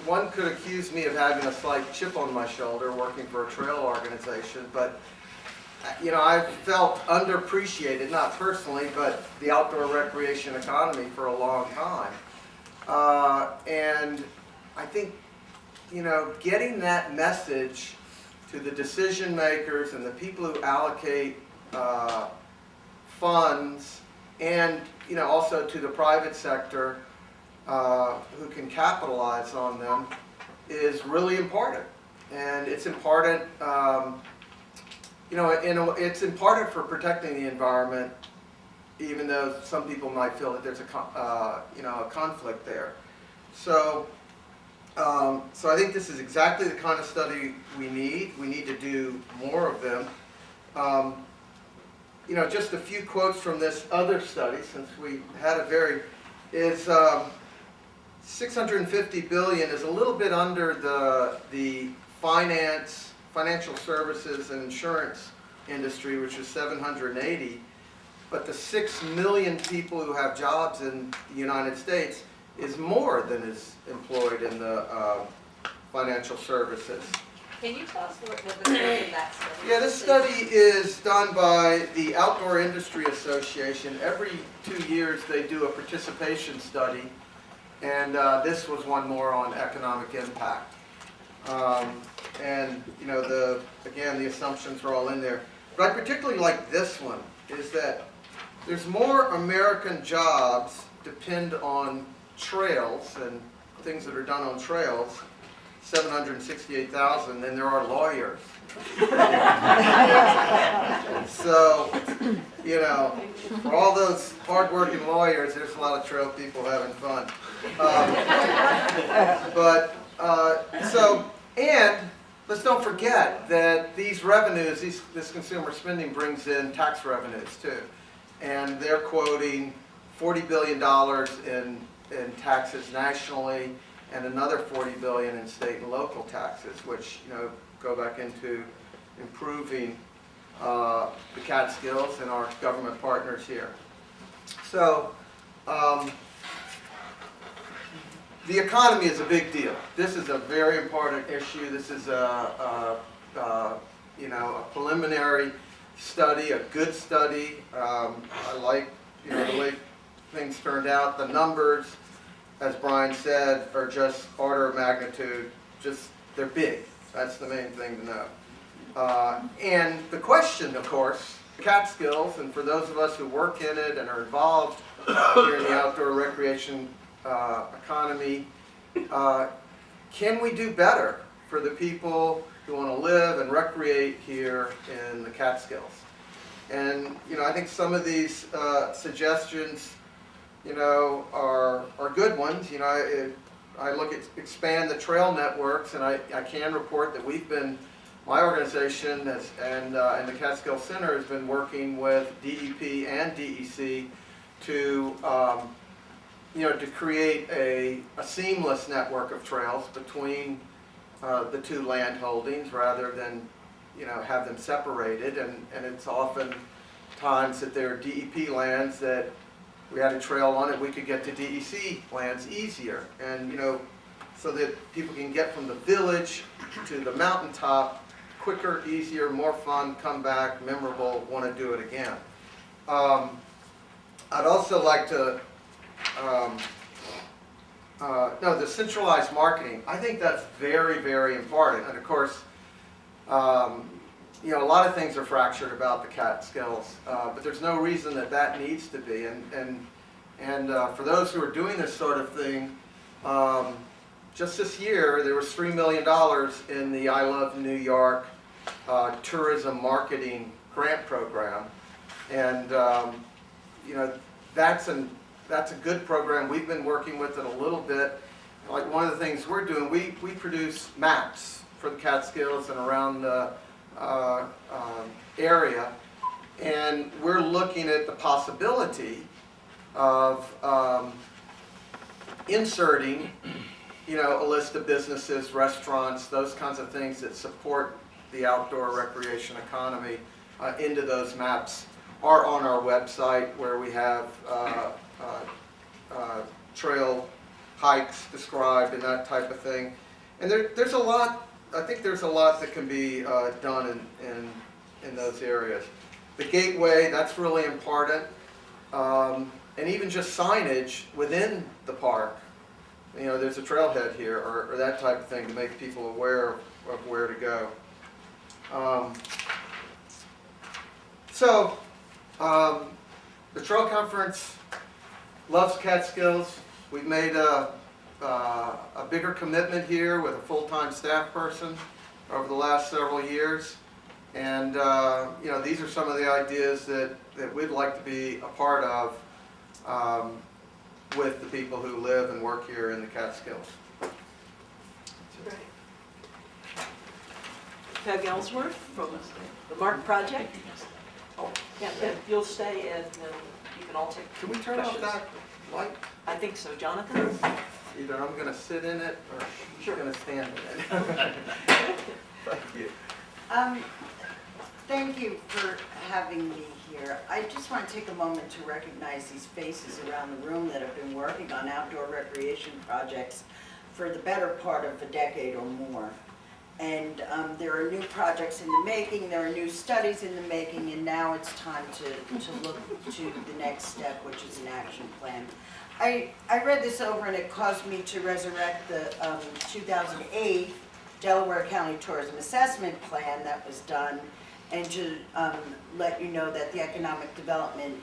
one could accuse me of having a slight chip on my shoulder working for a trail organization, but, you know, I've felt underappreciated, not personally, but the outdoor recreation economy for a long time. And I think, you know, getting that message to the decision makers and the people who allocate funds, and, you know, also to the private sector who can capitalize on them, is really important. And it's important, you know, it's important for protecting the environment, even though some people might feel that there's a conflict there. So, so I think this is exactly the kind of study we need. We need to do more of them. You know, just a few quotes from this other study, since we had a very, is 650 billion is a little bit under the financial services and insurance industry, which is 780, but the 6 million people who have jobs in the United States is more than is employed in the financial services. Can you tell us what the scope of that study? Yeah, this study is done by the Outdoor Industry Association. Every 2 years they do a participation study, and this was one more on economic impact. And, you know, again, the assumptions are all in there. But I particularly like this one, is that there's more American jobs depend on trails and things that are done on trails, 768,000, than there are lawyers. So, you know, for all those hard-working lawyers, there's a lot of trail people having fun. let's don't forget that these revenues, this consumer spending brings in tax revenues too. And they're quoting $40 billion in taxes nationally and another $40 billion in state and local taxes, which, you know, go back into improving the Catskills and our government partners here. So, the economy is a big deal. This is a very important issue. This is you know, a preliminary study, a good study. I like, you know, the way things turned out. The numbers, as Brian said, are just order of magnitude. Just, they're big. That's the main thing to know. And the question, of course, Catskills, and for those of us who work in it and are involved here in the outdoor recreation economy, can we do better for the people who want to live and recreate here in the Catskills? And, you know, I think some of these suggestions, you know, are good ones. You know, I look at expand the trail networks, and I can report that we've been, my organization and the Catskill Center has been working with DEP and DEC to, you know, to create a seamless network of trails between the two land holdings rather than, you know, have them separated. And it's often times that there are DEP lands that we had a trail on it, we could get to DEC lands easier. And, you know, so that people can get from the village to the mountaintop quicker, easier, more fun, come back, memorable, want to do it again. I'd also like to, no, the centralized marketing. I think that's very, very important. And of course, you know, a lot of things are fractured about the Catskills, but there's no reason that that needs to be. And for those who are doing this sort of thing, just this year there was $3 million in the I Love New York tourism marketing grant program, and you know, that's a good program. We've been working with it a little bit. Like one of the things we're doing, we produce maps for the Catskills and around the area, and we're looking at the possibility of inserting, you know, a list of businesses, restaurants, those kinds of things that support the outdoor recreation economy into those maps, are on our website where we have trail hikes described and that type of thing. And there's a lot, I think there's a lot that can be done in those areas. The gateway, that's really important. And even just signage within the park. You know, there's a trailhead here or that type of thing to make people aware of where to go. The Trail Conference loves Catskills. We've made a bigger commitment here with a full-time staff person over the last several years. And you know, these are some of the ideas that we'd like to be a part of with the people who live and work here in the Catskills. Peg Ellsworth from the Mark Project. Oh, yeah, you'll stay and you can all take Can we turn off questions. that light? I think so. Jonathan? Either I'm going to sit in it or she's going to stand in it. Thank you. Thank you for having me here. I just want to take a moment to recognize these faces around the room that have been working on outdoor recreation projects for the better part of a decade or more. And there are new projects in the making, there are new studies in the making, and now it's time to look to the next step, which is an action plan. I read this over and it caused me to resurrect the 2008 Delaware County Tourism Assessment Plan that was done, and to let you know that the Economic Development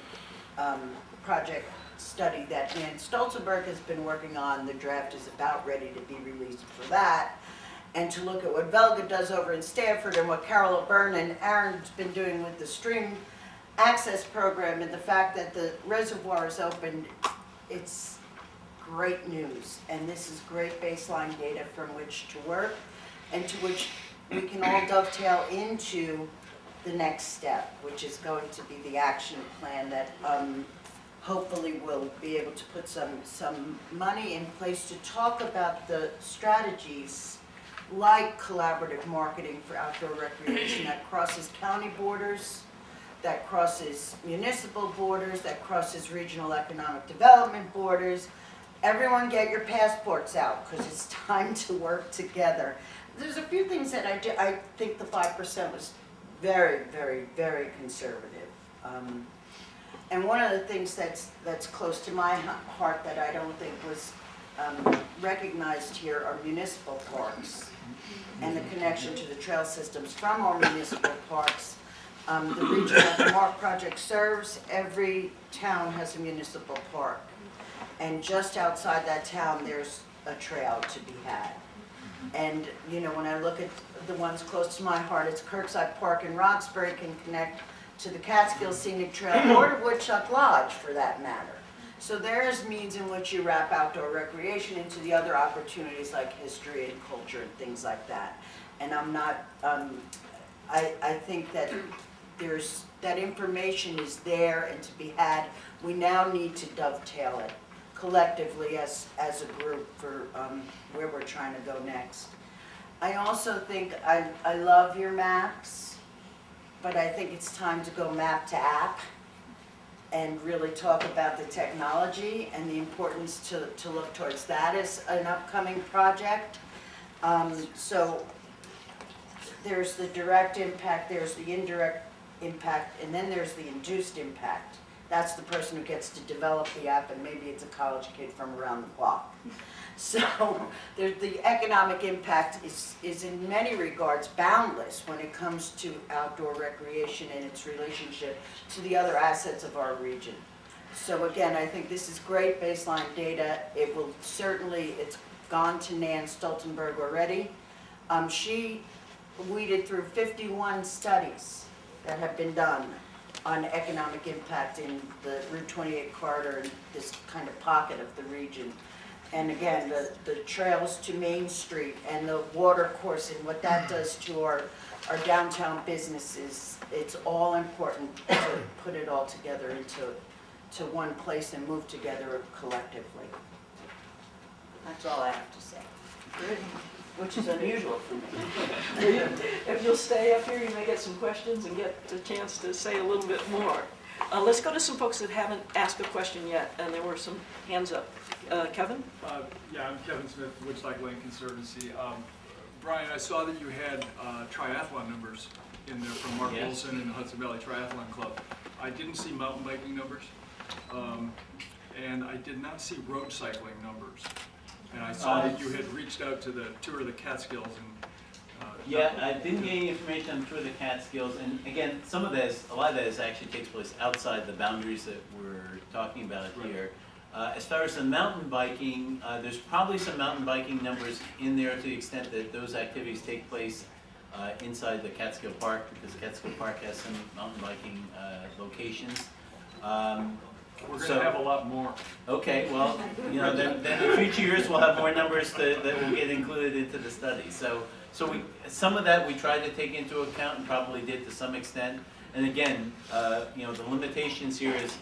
Project study that Dan Stolzenberg has been working on, the draft is about ready to be released for that, and to look at what Velga does over in Stanford and what Carol O'Byrne and Aaron's been doing with the stream access program, and the fact that the reservoir is open. It's great news, and this is great baseline data from which to work and to which we can all dovetail into the next step, which is going to be the action plan that hopefully we'll be able to put some money in place to talk about the strategies like collaborative marketing for outdoor recreation that crosses county borders, that crosses municipal borders, that crosses regional economic development borders. Everyone get your passports out, because it's time to work together. There's a few things that I think the 5% was very, very, very conservative. And one of the things that's close to my heart that I don't think was recognized here are municipal parks and the connection to the trail systems from our municipal parks. The region that the MARC project serves, every town has a municipal park. And just outside that town, there's a trail to be had. And, you know, when I look at the ones close to my heart, it's Kirkside Park in Roxbury can connect to the Catskill Scenic Trail or to Woodchuck Lodge for that matter. So there's means in which you wrap outdoor recreation into the other opportunities like history and culture and things like that. And I'm not, I think that that information is there and to be had. We now need to dovetail it collectively as a group for where we're trying to go next. I also think I love your maps, but I think it's time to go map to app and really talk about the technology and the importance to look towards that as an upcoming project. So there's the direct impact, there's the indirect impact, and then there's the induced impact. That's the person who gets to develop the app, and maybe it's a college kid from around the block. So the economic impact is in many regards boundless when it comes to outdoor recreation and its relationship to the other assets of our region. So again, I think this is great baseline data. It will certainly, it's gone to Nan Stoltenberg already. She weeded through 51 studies that have been done on economic impact in the Route 28 corridor and this kind of pocket of the region. And again, the trails to Main Street and the water course and what that does to our downtown businesses, it's all important to put it all together into one place and move together collectively. That's all I have to say. Which is unusual for me. If you'll stay up here, you may get some questions and get a chance to say a little bit more. Let's go to some folks that haven't asked a question yet, and there were some hands up. Kevin? Yeah, I'm Kevin Smith, Woodstock Lane Conservancy. Brian, I saw that you had triathlon numbers in there from Mark Wilson and the Hudson Valley Triathlon Club. I didn't see mountain biking numbers, and I did not see road cycling numbers. And I saw that you had reached out to the Tour of the Catskills and yeah, I didn't get any information on Tour of the Catskills, and again, a lot of that actually takes place outside the boundaries that we're talking about here. As far as the mountain biking, there's probably some mountain biking numbers in there to the extent that those activities take place inside the Catskill Park, because Catskill Park has some mountain biking locations. we're going to have a lot more. Okay, well, you know, then in future years we'll have more numbers that will get included into the study. So some of that we tried to take into account and probably did to some extent. And again, you know, the limitations here is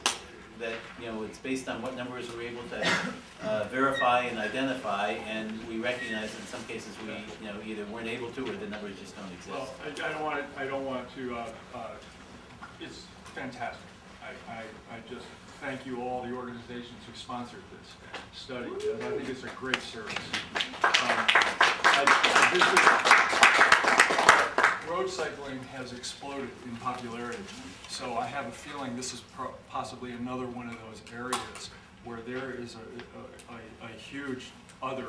that, you know, it's based on what numbers we're able to verify and identify, and we recognize in some cases we, you know, either weren't able to or the numbers just don't exist. Well, I don't want to, it's fantastic. I just thank you all, the organizations who sponsored this study. I think it's a great service. Road cycling has exploded in popularity, so I have a feeling this is possibly another one of those areas where there is a huge other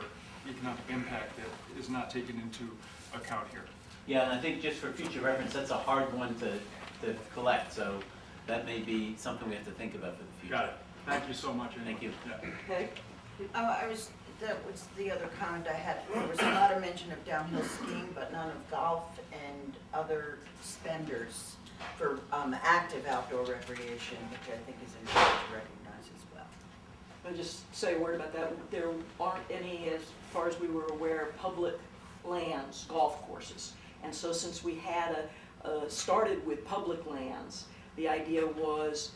economic impact that is not taken into account here. Yeah, and I think just for future reference, that's a hard one to collect, so that may be something we have to think about for the future. Got it. Thank you so much. Thank you. Yeah. Okay. That was the other comment I had. There was a lot of mention of downhill skiing, but none of golf and other spenders for active outdoor recreation, which I think is important to recognize as well. I'll just say a word about that. There aren't any, as far as we were aware, public lands, golf courses. And so since we had started with public lands, the idea was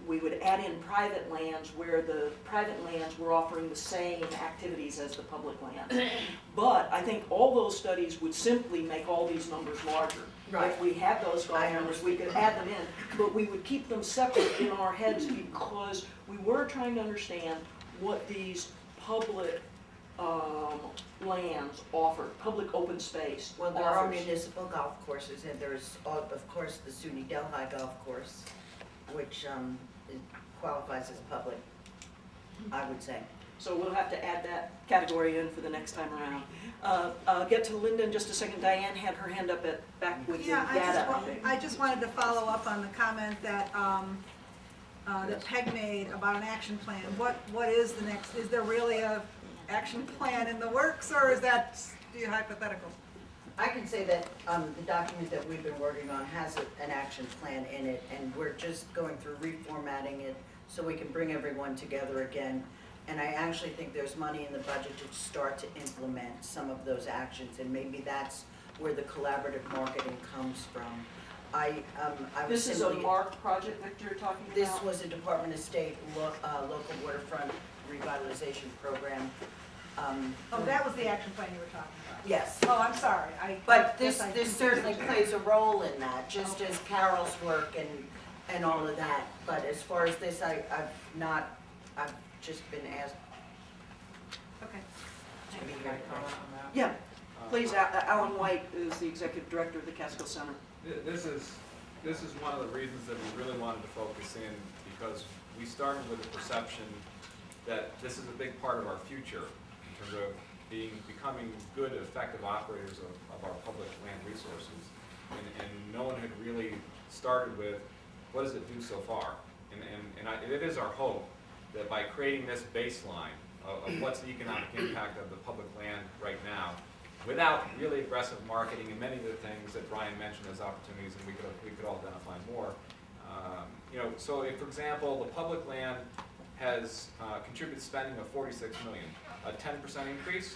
we would add in private lands where the private lands were offering the same activities as the public lands. But I think all those studies would simply make all these numbers larger. Right. If we had those golf numbers, we could add them in, but we would keep them separate in our heads because we were trying to understand what these public lands offer, public open space Well, there are offers. municipal golf courses, and there's, of course, the SUNY Delhi Golf Course, which qualifies as public, I would say. So we'll have to add that category in for the next time around. Get to Linda in just a second. Diane had her hand up back with the Yeah, data. I just wanted to follow up on the comment that, that Peg made about an action plan. What is the next, is there really a action plan in the works, or is that hypothetical? I can say that the document that we've been working on has an action plan in it, and we're just going through reformatting it so we can bring everyone together again. And I actually think there's money in the budget to start to implement some of those actions, and maybe that's where the collaborative marketing comes from. I was This is a simply- MARC project that you're talking about? This was a Department of State local waterfront revitalization program. Oh, that was the action plan you were talking about? Yes. Oh, I'm sorry. But guess this I certainly confused plays a role in that, just Okay. as Carol's work and all of that. But as far as this, I've just been asked Okay. to be Can I here. comment on that? Yeah, please, Alan White is the executive director of the Catskill Center. This is one of the reasons that we really wanted to focus in, because we started with the perception that this is a big part of our future in terms of becoming good, effective operators of our public land resources. And no one had really started with, what does it do so far? And it is our hope that by creating this baseline of what's the economic impact of the public land right now, without really aggressive marketing and many of the things that Brian mentioned as opportunities, and we could all identify more. So if, for example, the public land has contributed spending of $46 million, a 10% increase,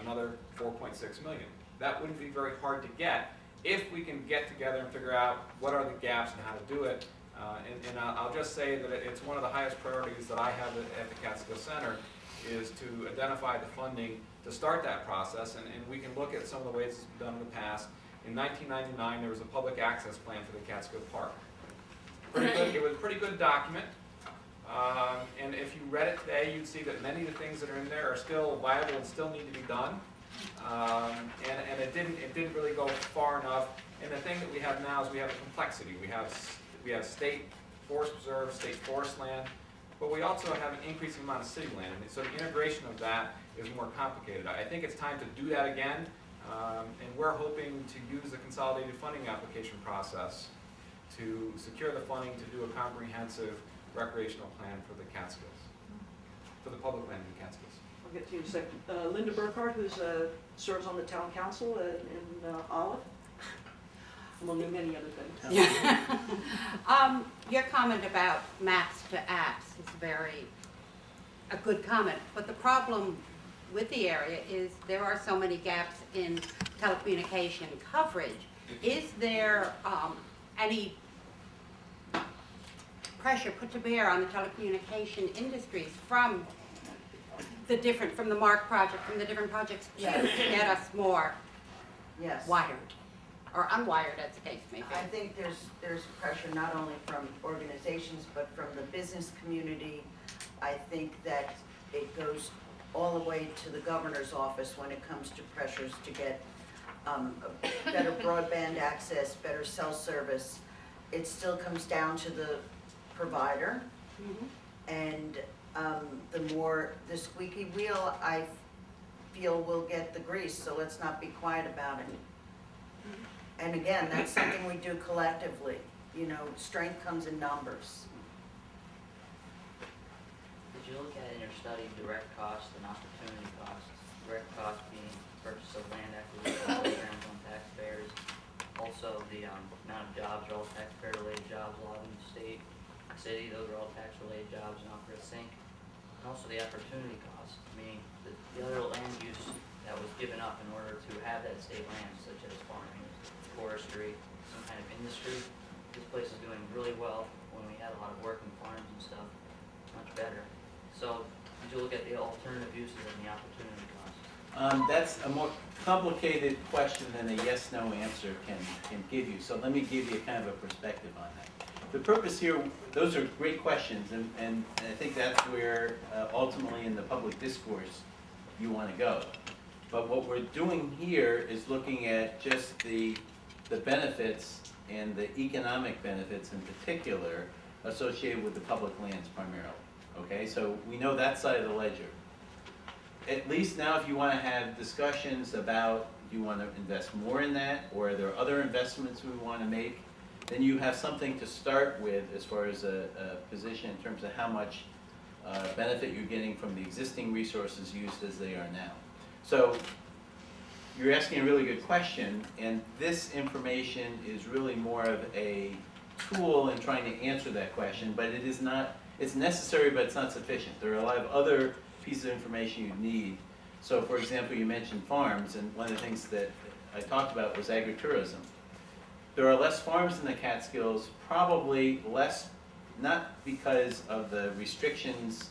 another $4.6 million. That wouldn't be very hard to get if we can get together and figure out what are the gaps and how to do it. And I'll just say that it's one of the highest priorities that I have at the Catskill Center is to identify the funding to start that process, and we can look at some of the ways it's been done in the past. In 1999, there was a public access plan for the Catskill Park. Pretty good. It was a pretty good document, and if you read it today, you'd see that many of the things that are in there are still viable and still need to be done. And it didn't really go far enough. And the thing that we have now is we have a complexity. We have state forest preserve, state forest land, but we also have an increasing amount of city land. And so the integration of that is more complicated. I think it's time to do that again, and we're hoping to use the consolidated funding application process to secure the funding to do a comprehensive recreational plan for the Catskills, for the public land in the Catskills. I'll get to you in a second. Linda Burkhardt, who serves on the town council in Olive, among many other things. Your comment about maps to apps is a good comment, but the problem with the area is there are so many gaps in telecommunication coverage. Is there any pressure put to bear on the telecommunication industries from the MARC project, from the different projects to get us more Yes. wired, or unwired as the case may be? I think there's pressure not only from organizations, but from the business community. I think that it goes all the way to the governor's office when it comes to pressures to get better broadband access, better cell service. It still comes down to the provider. And the squeaky wheel, I feel, will get the grease, so let's not be quiet about it. And again, that's something we do collectively. Strength comes in numbers. Did you look at in your study direct costs and opportunity costs? Direct cost being purchase of land acquisition programs on taxpayers. Also the amount of jobs are all taxpayer-related jobs, a lot in the state, city, those are all tax-related jobs, not for a sink. And also the opportunity cost, meaning the other land use that was given up in order to have that state land, such as farming, forestry, some kind of industry. This place is doing really well when we had a lot of working farms and stuff, much better. So did you look at the alternative uses and the opportunity costs? That's a more complicated question than a yes/no answer can give you. So let me give you kind of a perspective on that. The purpose here, those are great questions, and I think that's where ultimately in the public discourse you want to go. But what we're doing here is looking at just the benefits and the economic benefits in particular associated with the public lands primarily. Okay, so we know that side of the ledger. At least now if you want to have discussions about do you want to invest more in that, or are there other investments we want to make, then you have something to start with as far as a position in terms of how much benefit you're getting from the existing resources used as they are now. So you're asking a really good question, and this information is really more of a tool in trying to answer that question, but it is not, it's necessary, but it's not sufficient. There are a lot of other pieces of information you need. So for example, you mentioned farms, and one of the things that I talked about was agritourism. There are less farms in the Catskills, probably less, not because of the restrictions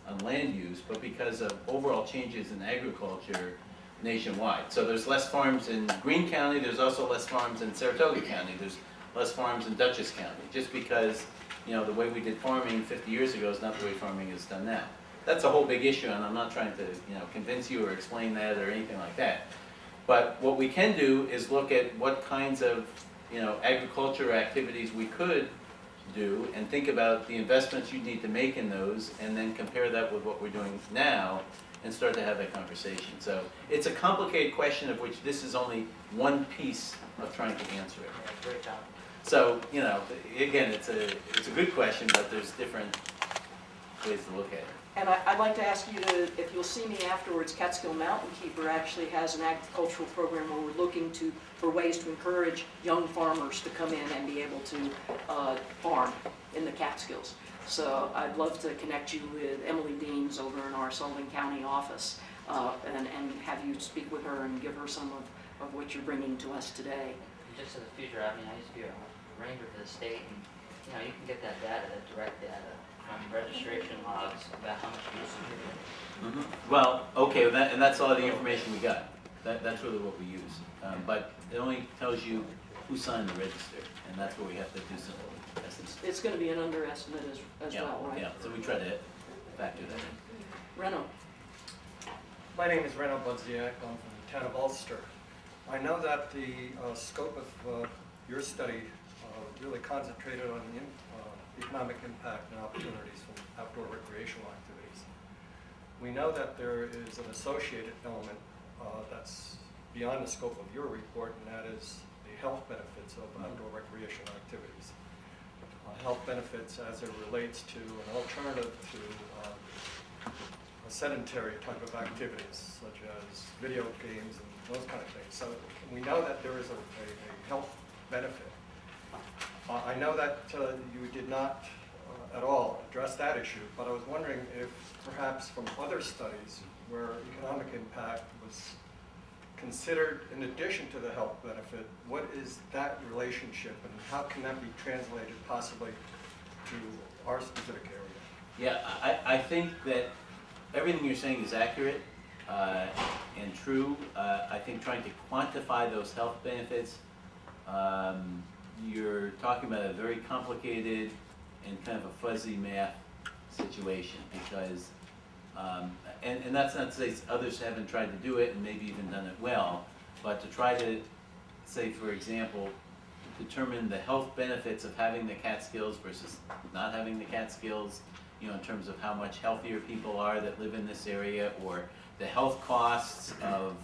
on land use, but because of overall changes in agriculture nationwide. So there's less farms in Greene County, there's also less farms in Saratoga County, there's less farms in Dutchess County, just because, you know, the way we did farming 50 years ago is not the way farming is done now. That's a whole big issue, and I'm not trying to, you know, convince you or explain that or anything like that. But what we can do is look at what kinds of, you know, agriculture activities we could do and think about the investments you need to make in those, and then compare that with what we're doing now and start to have that conversation. So it's a complicated question of which this is only one piece of trying to answer it. Yeah, great job. So, you know, again, it's a good question, but there's different ways to look at it. And I'd like to ask you to, if you'll see me afterwards, Catskill Mountain Keeper actually has an agricultural program where we're looking for ways to encourage young farmers to come in and be able to farm in the Catskills. So I'd love to connect you with Emily Deans over in our Sullivan County office and have you speak with her and give her some of what you're bringing to us today. Just in the future, I mean, I used to be a ranger for the state, and, you know, you can get that data, that direct data, from registration logs about how much use you're doing. Well, okay, and that's all the information we got. That's really what we use. But it only tells you who signed the register, and that's where we have to do some estimates. It's going to be an underestimate as well, right? Yeah, so we try to factor that in. Reno. My name is Reno Budziak. I'm from the town of Ulster. I know that the scope of your study really concentrated on the economic impact and opportunities from outdoor recreational activities. We know that there is an associated element that's beyond the scope of your report, and that is the health benefits of outdoor recreational activities. Health benefits as it relates to an alternative to a sedentary type of activities, such as video games and those kind of things. So we know that there is a health benefit. I know that you did not at all address that issue, but I was wondering if perhaps from other studies where economic impact was considered in addition to the health benefit, what is that relationship and how can that be translated possibly to our specific area? Yeah, I think that everything you're saying is accurate and true. I think trying to quantify those health benefits, you're talking about a very complicated and kind of a fuzzy math situation because, and that's not to say others haven't tried to do it and maybe even done it well, but to try to say, for example, determine the health benefits of having the Catskills versus not having the Catskills, you know, in terms of how much healthier people are that live in this area, or the health costs of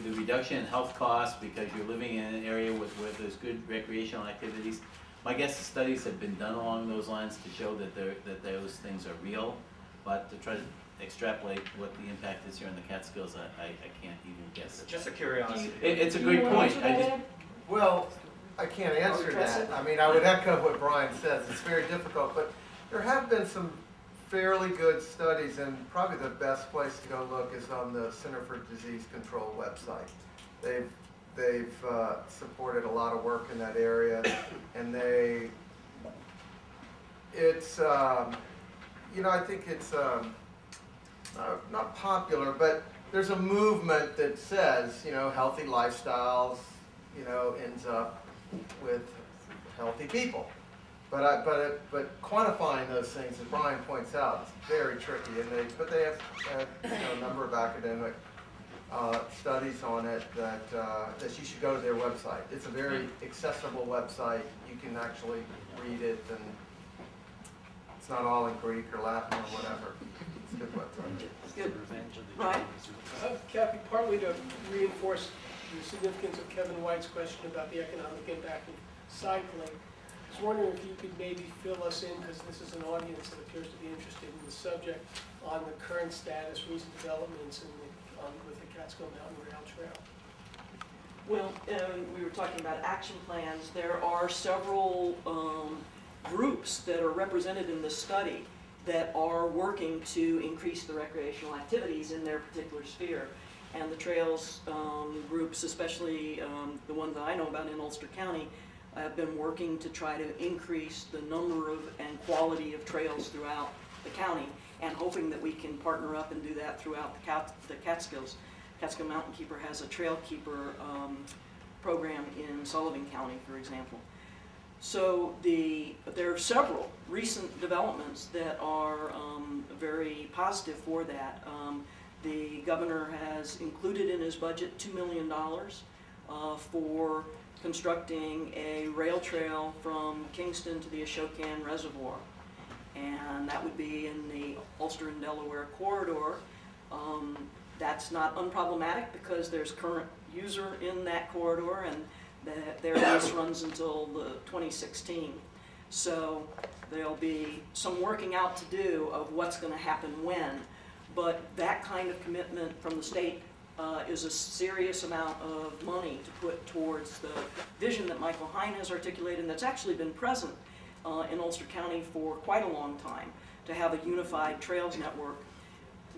the reduction in health costs because you're living in an area where there's good recreational activities. My guess is studies have been done along those lines to show that those things are real, but to try to extrapolate what the impact is here in the Catskills, I can't even guess. Just a curiosity. It's a great point. Well, I can't answer that. I mean, I would echo what Brian says. It's very difficult, but there have been some fairly good studies, and probably the best place to go look is on the Center for Disease Control website. They've supported a lot of work in that area, and it's you know, I think it's not popular, but there's a movement that says, you know, healthy lifestyles, you know, ends up with healthy people. But quantifying those things, as Brian points out, is very tricky. And they have you know, a number of academic studies on it that you should go to their website. It's a very accessible website. You can actually read it, and it's not all in Greek or Latin or whatever. It's a good website. It's good. Right? Kathy, partly to reinforce the significance of Kevin White's question about the economic impact of cycling, I was wondering if you could maybe fill us in, because this is an audience that appears to be interested in the subject, on the current status, recent developments with the Catskill Mountain Rail Trail. Well, we were talking about action plans. There are several groups that are represented in this study that are working to increase the recreational activities in their particular sphere. And the trails groups, especially the one that I know about in Ulster County, have been working to try to increase the number of and quality of trails throughout the county, and hoping that we can partner up and do that throughout the Catskills. Catskill Mountain Keeper has a trail keeper program in Sullivan County, for example. So there are several recent developments that are very positive for that. The governor has included in his budget $2 million for constructing a rail trail from Kingston to the Ashokan Reservoir. And that would be in the Ulster and Delaware corridor. That's not unproblematic because there's current user in that corridor, and their lease runs until 2016. So there'll be some working out to do of what's going to happen when. But that kind of commitment from the state is a serious amount of money to put towards the vision that Michael Hine has articulated, and that's actually been present in Ulster County for quite a long time, to have a unified trails network.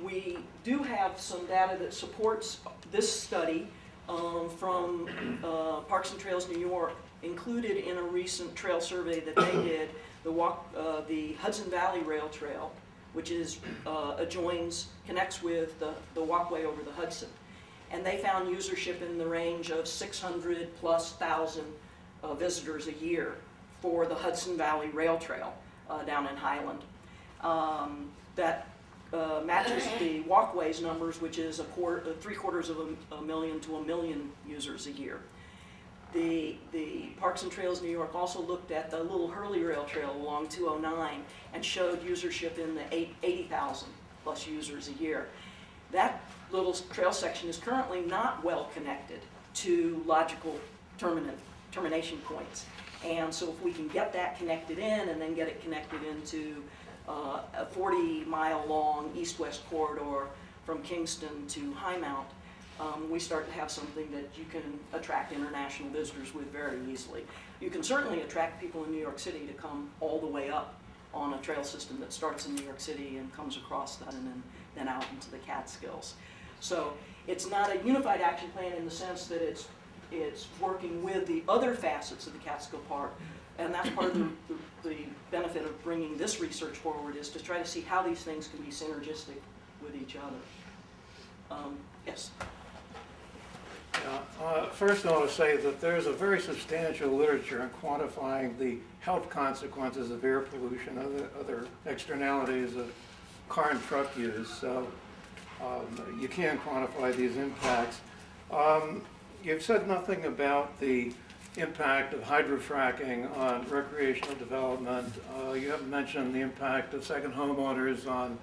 We do have some data that supports this study from Parks and Trails New York, included in a recent trail survey that they did, the Hudson Valley Rail Trail, which is connects with the walkway over the Hudson. And they found usership in the range of 600,000+ visitors a year for the Hudson Valley Rail Trail down in Highland. That matches the walkways numbers, which is 750,000 to 1 million users a year. The Parks and Trails New York also looked at the Little Hurley Rail Trail along 209 and showed usership in the 80,000+ users a year. That little trail section is currently not well connected to logical termination points. And so if we can get that connected in and then get it connected into a 40-mile-long east-west corridor from Kingston to High Mount, we start to have something that you can attract international visitors with very easily. You can certainly attract people in New York City to come all the way up on a trail system that starts in New York City and comes across that and then out into the Catskills. So it's not a unified action plan in the sense that it's working with the other facets of the Catskill Park, and that's part of the benefit of bringing this research forward, is to try to see how these things can be synergistic with each other. Yes? First I want to say that there's a very substantial literature on quantifying the health consequences of air pollution, other externalities of car and truck use. So you can quantify these impacts. You've said nothing about the impact of hydrofracking on recreational development. You haven't mentioned the impact of second homeowners on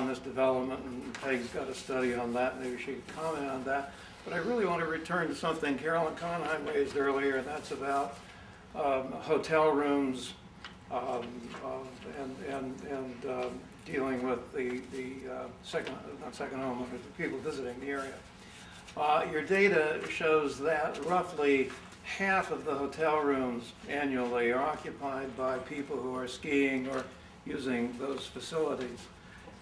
this development, and Peg's got a study on that. Maybe she could comment on that. But I really want to return to something Carolyn Conheim raised earlier, and that's about hotel rooms and dealing with the not second homeowners, but people visiting the area. Your data shows that roughly half of the hotel rooms annually are occupied by people who are skiing or using those facilities.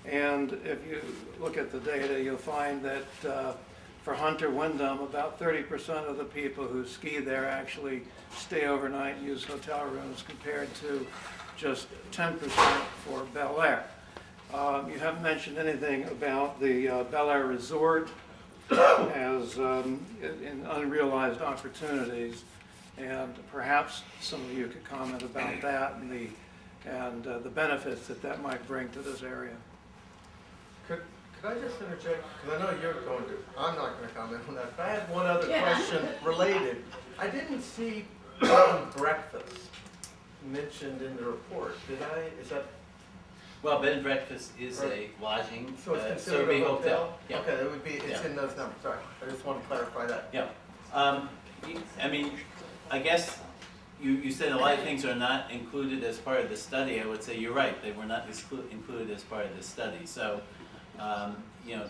And if you look at the data, you'll find that for Hunter Wyndham, about 30% of the people who ski there actually stay overnight and use hotel rooms, compared to just 10% for Bel Air. You haven't mentioned anything about the Bel Air Resort as in unrealized opportunities, and perhaps some of you could comment about that and the benefits that that might bring to this area. Could I just interject, because I know you're going to, I'm not going to comment on that, but I had one other question related. I didn't see breakfast mentioned in the report, did I? Is that? Well, bed and breakfast is a lodging, So it's so considered it'd be a hotel? Yeah. Okay, that would be, it's Yeah. in those numbers, sorry. I just want to clarify that. Yeah. I mean, I guess you said a lot of things are not included as part of the study. I would say you're right, they were not included as part of the study. So, you know,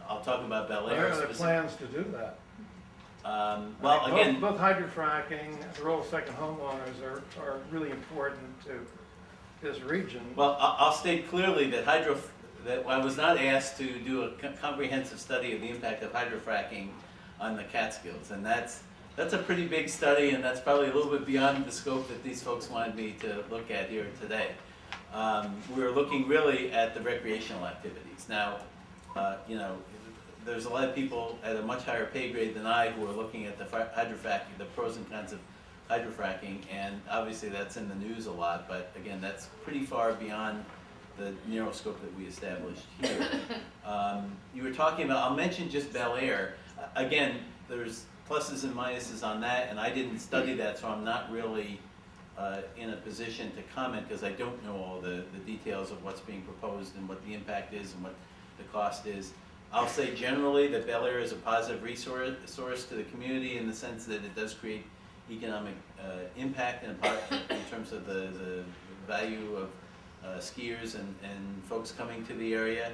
I'll talk about Bel Air. There are plans to do that. Well, again, both hydrofracking, the role of second homeowners are really important to this region. well, I'll state clearly that that I was not asked to do a comprehensive study of the impact of hydrofracking on the Catskills, and that's a pretty big study, and that's probably a little bit beyond the scope that these folks wanted me to look at here today. We're looking really at the recreational activities. Now, you know, there's a lot of people at a much higher pay grade than I who are looking at the hydrofracking, the pros and cons of hydrofracking, and obviously that's in the news a lot, but again, that's pretty far beyond the narrow scope that we established here. You were talking about, I'll mention just Bel Air. Again, there's pluses and minuses on that, and I didn't study that, so I'm not really in a position to comment, because I don't know all the details of what's being proposed and what the impact is and what the cost is. I'll say generally that Bel Air is a positive resource to the community in the sense that it does create economic impact in terms of the value of skiers and folks coming to the area.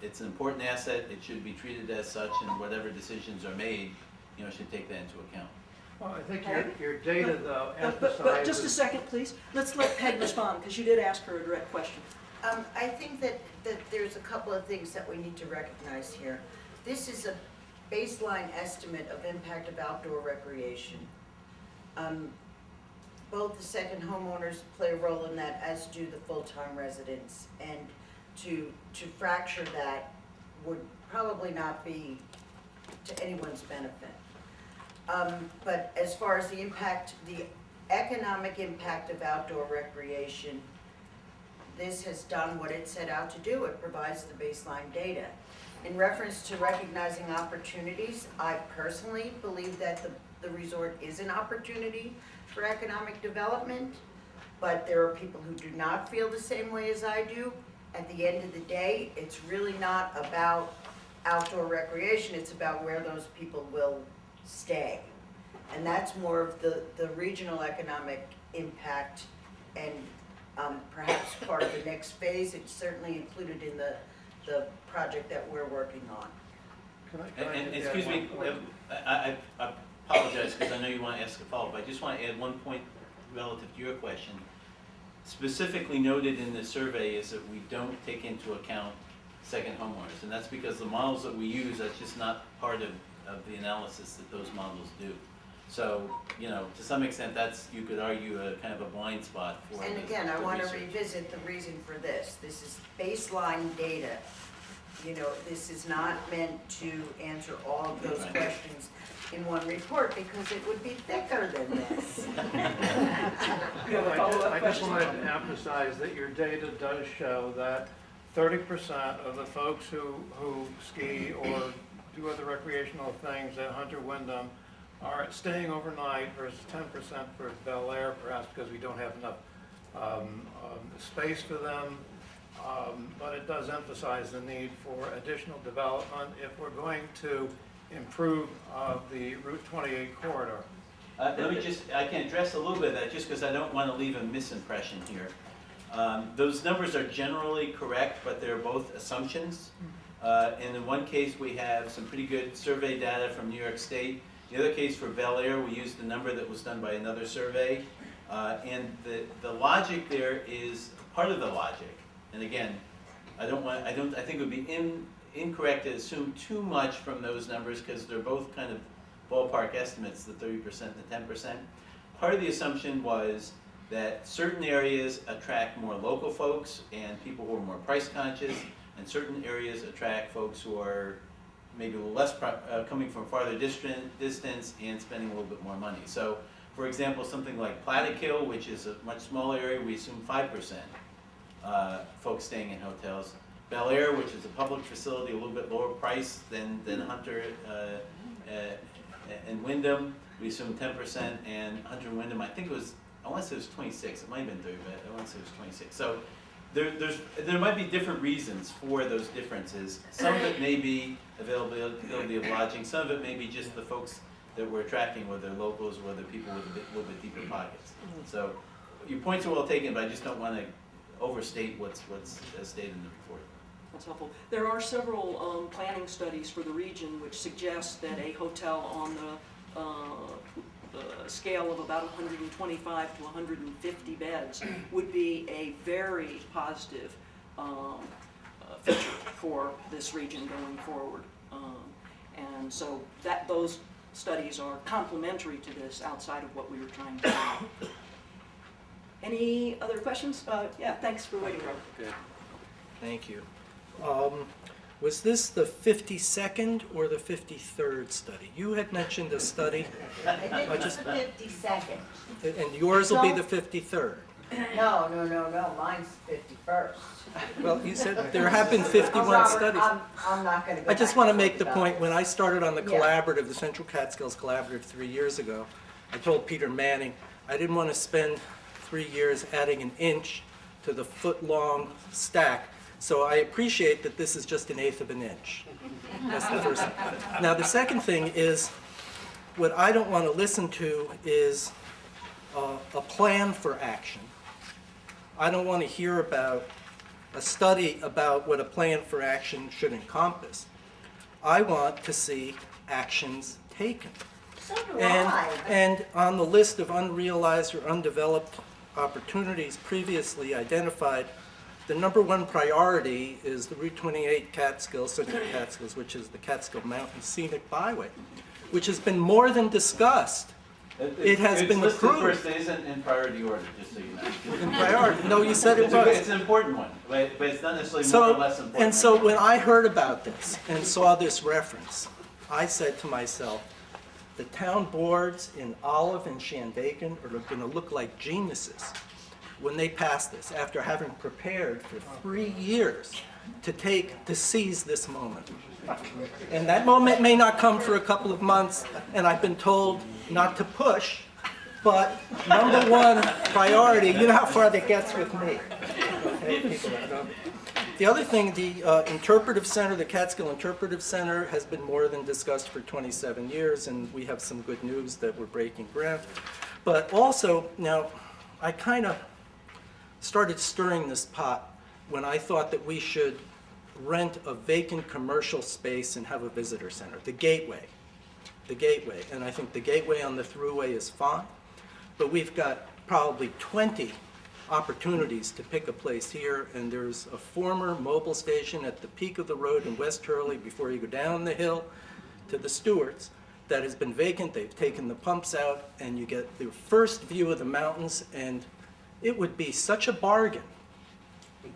It's an important asset. It should be treated as such, and whatever decisions are made, you know, should take that into account. Well, I think your data, though, But just a emphasizes. second, please. Let's let Peg respond, because you did ask her a direct question. I think that there's a couple of things that we need to recognize here. This is a baseline estimate of impact of outdoor recreation. Both the second homeowners play a role in that, as do the full-time residents. And to fracture that would probably not be to anyone's benefit. But as far as the impact, the economic impact of outdoor recreation, this has done what it set out to do. It provides the baseline data. In reference to recognizing opportunities, I personally believe that the resort is an opportunity for economic development, but there are people who do not feel the same way as I do. At the end of the day, it's really not about outdoor recreation, it's about where those people will stay. And that's more of the regional economic impact, and perhaps part of the next phase. It's certainly included in the project that we're working on. And excuse me, I apologize, because I know you want to ask a follow-up. I just want to add one point relative to your question. Specifically noted in the survey is that we don't take into account second homeowners, and that's because the models that we use, that's just not part of the analysis that those models do. So, you know, to some extent, that's, you could argue, a kind of a blind spot for And again, I want to revisit the reason for this. This is baseline data. You know, this is not meant to answer all of those questions in one report, because it would be thicker than this. I just wanted to emphasize that your data does show that 30% of the folks who ski or do other recreational things at Hunter Wyndham are staying overnight, versus 10% for Bel Air, perhaps because we don't have enough space for them. But it does emphasize the need for additional development if we're going to improve the Route 28 corridor. Let me just, I can address a little bit of that, just because I don't want to leave a misimpression here. Those numbers are generally correct, but they're both assumptions. And in one case, we have some pretty good survey data from New York State. The other case, for Bel Air, we used the number that was done by another survey. And the logic there is part of the logic. And again, I think it would be incorrect to assume too much from those numbers because they're both kind of ballpark estimates, the 30% and the 10%. Part of the assumption was that certain areas attract more local folks and people who are more price conscious, and certain areas attract folks who are maybe a little less coming from farther distance and spending a little bit more money. So, for example, something like Catskill, which is a much smaller area, we assume 5% folks staying in hotels. Bel Air, which is a public facility, a little bit lower price than Hunter and Wyndham, we assume 10%, and Hunter and Wyndham, I think it was, I want to say it was 26, it might have been 30, but I want to say it was 26. So there might be different reasons for those differences. Some of it may be availability of lodging, some of it may be just the folks that we're attracting, whether locals or whether people with a little bit deeper pockets. So your points are well taken, but I just don't want to overstate what's stated in the report. That's helpful. There are several planning studies for the region which suggest that a hotel on the scale of about 125 to 150 beds would be a very positive feature for this region going forward. And so those studies are complementary to this outside of what we were trying to do. Any other questions? Yeah, thanks for waiting, Robert. Good. Thank you. Was this the 52nd or the 53rd study? You had mentioned a study. I think it's the 52nd. And yours will be the 53rd. No, mine's 51st. Well, you said there have been 51 Robert, studies. I'm not going to go I just back want to and make the look point, about when I started on the Yeah. collaborative, the Central Catskills Collaborative 3 years ago, I told Peter Manning I didn't want to spend 3 years adding an inch to the foot-long stack. So I appreciate that this is just 1/8 of an inch. That's the first thing. Now, the second thing is, what I don't want to listen to is a plan for action. I don't want to hear about a study about what a plan for action should encompass. I want to see actions taken. So do I. And on the list of unrealized or undeveloped opportunities previously identified, the #1 priority is the Route 28 Catskills, Central Catskills, which is the Catskill Mountain Scenic Byway, which has been more than discussed. It has been It's listed approved. first, it isn't in priority order, just so you know. In priority, no, you said it was. It's an important one, but it's not necessarily more or less important. And so when I heard about this and saw this reference, I said to myself, the town boards in Olive and Shandaken are going to look like geniuses when they pass this, after having prepared for 3 years to seize this moment. And that moment may not come for a couple of months, and I've been told not to push, but #1 priority, you know how far that gets with me. Okay, people that know. The other thing, the interpretive center, the Catskill Interpretive Center, has been more than discussed for 27 years, and we have some good news that we're breaking ground. But also, now, I kind of started stirring this pot when I thought that we should rent a vacant commercial space and have a visitor center, the Gateway. And I think the Gateway on the Thruway is fine, but we've got probably 20 opportunities to pick a place here, and there's a former mobile station at the peak of the road in West Hurley before you go down the hill to the Stewarts that has been vacant. They've taken the pumps out, and you get the first view of the mountains, and it would be such a bargain.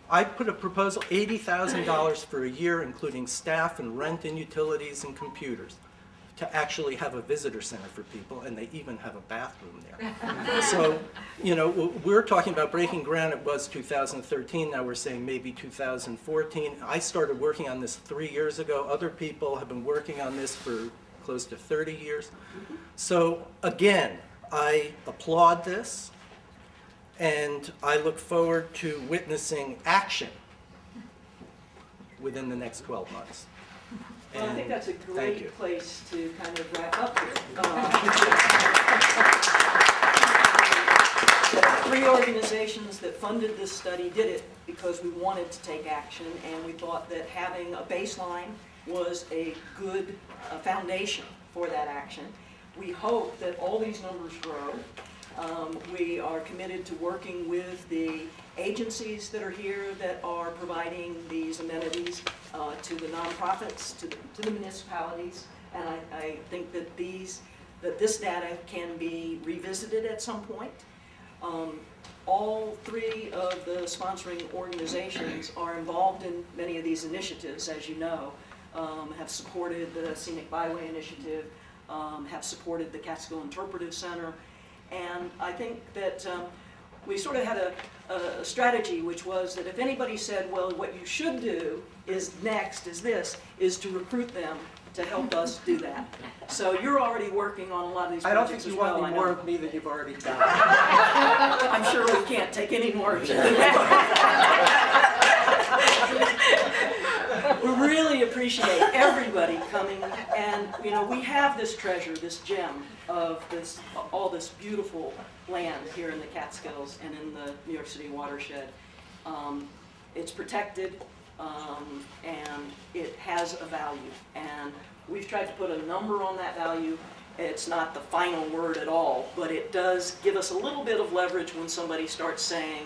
I put a proposal, $80,000 for a year, including staff and rent and utilities and computers, to actually have a visitor center for people, and they even have a bathroom there. So, you know, we're talking about breaking ground. It was 2013. Now we're saying maybe 2014. I started working on this 3 years ago. Other people have been working on this for close to 30 years. So, again, I applaud this. And I look forward to witnessing action within the next 12 months. Well, I think that's a Thank you. great place to kind of wrap up here. The 3 organizations that funded this study did it because we wanted to take action, and we thought that having a baseline was a good foundation for that action. We hope that all these numbers grow. We are committed to working with the agencies that are here that are providing these amenities to the nonprofits, to the municipalities, and I think that this data can be revisited at some point. All three of the sponsoring organizations are involved in many of these initiatives, as you know, have supported the Scenic Byway Initiative, have supported the Catskill Interpretive Center, and I think that we sort of had a strategy, which was that if anybody said, well, what you should do is to recruit them to help us do that. So you're already working on a lot of these I don't projects think as you well. want any I know. more of me than you've already done. I'm sure we can't take any more of you. We really appreciate everybody coming, and you know, we have this treasure, this gem of all this beautiful land here in the Catskills and in the New York City watershed. It's protected, and it has a value, and we've tried to put a number on that value. It's not the final word at all, but it does give us a little bit of leverage when somebody starts saying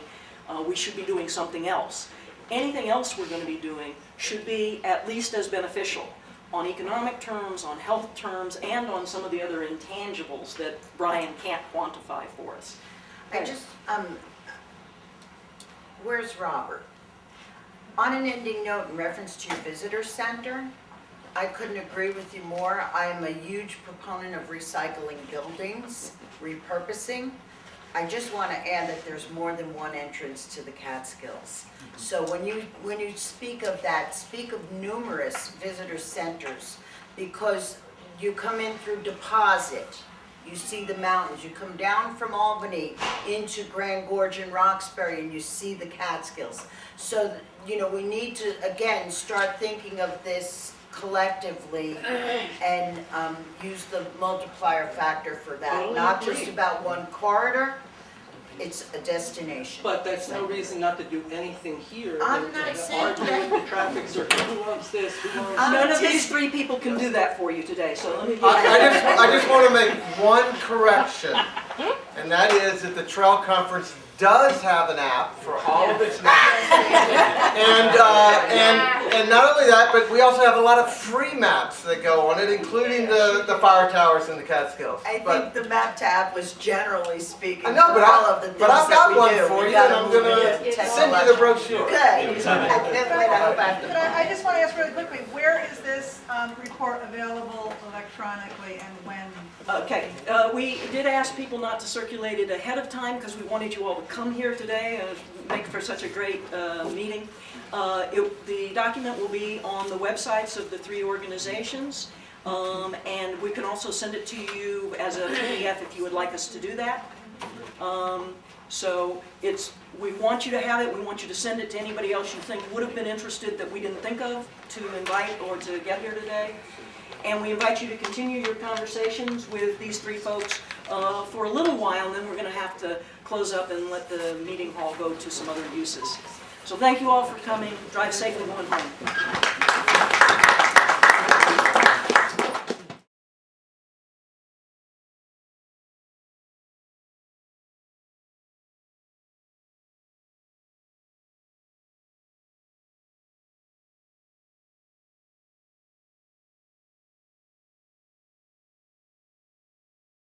we should be doing something else. Anything else we're going to be doing should be at least as beneficial on economic terms, on health terms, and on some of the other intangibles that Brian can't quantify for us. I just, where's Robert? On an ending note in reference to your visitor center, I couldn't agree with you more. I am a huge proponent of recycling buildings, repurposing. I just want to add that there's more than one entrance to the Catskills. So when you speak of that, speak of numerous visitor centers, because you come in through Deposit, you see the mountains, you come down from Albany into Grand Gorge and Roxbury and you see the Catskills. So, you know, we need to, again, start thinking of this collectively and use the multiplier factor for that. Totally Not agree. just about one corridor, it's a destination. But that's no reason not to do anything here. I'm not saying argue that. with the traffic circle, who wants this, who wants None that. of these three people can do that for you today, so let me I just want to make one correction, and that is that the Trail Conference does have an app for all of its maps. And not only that, but we also have a lot of free maps that go on it, including the fire towers in the Catskills. I think the map tab was generally speaking I know, but all of the things I've got that we one do. for We you, gotta and I'm move gonna into send you the brochure. Good. I can't wait, I hope I have to. But I just want to ask really quickly, where is this report available electronically and when? Okay, we did ask people not to circulate it ahead of time because we wanted you all to come here today and make for such a great meeting. The document will be on the websites of the three organizations, and we can also send it to you as a PDF if you would like us to do that. So we want you to have it, we want you to send it to anybody else you think would have been interested that we didn't think of to invite or to get here today. And we invite you to continue your conversations with these three folks for a little while, and then we're going to have to close up and let the meeting hall go to some other uses. So thank you all for coming. Drive safely going home.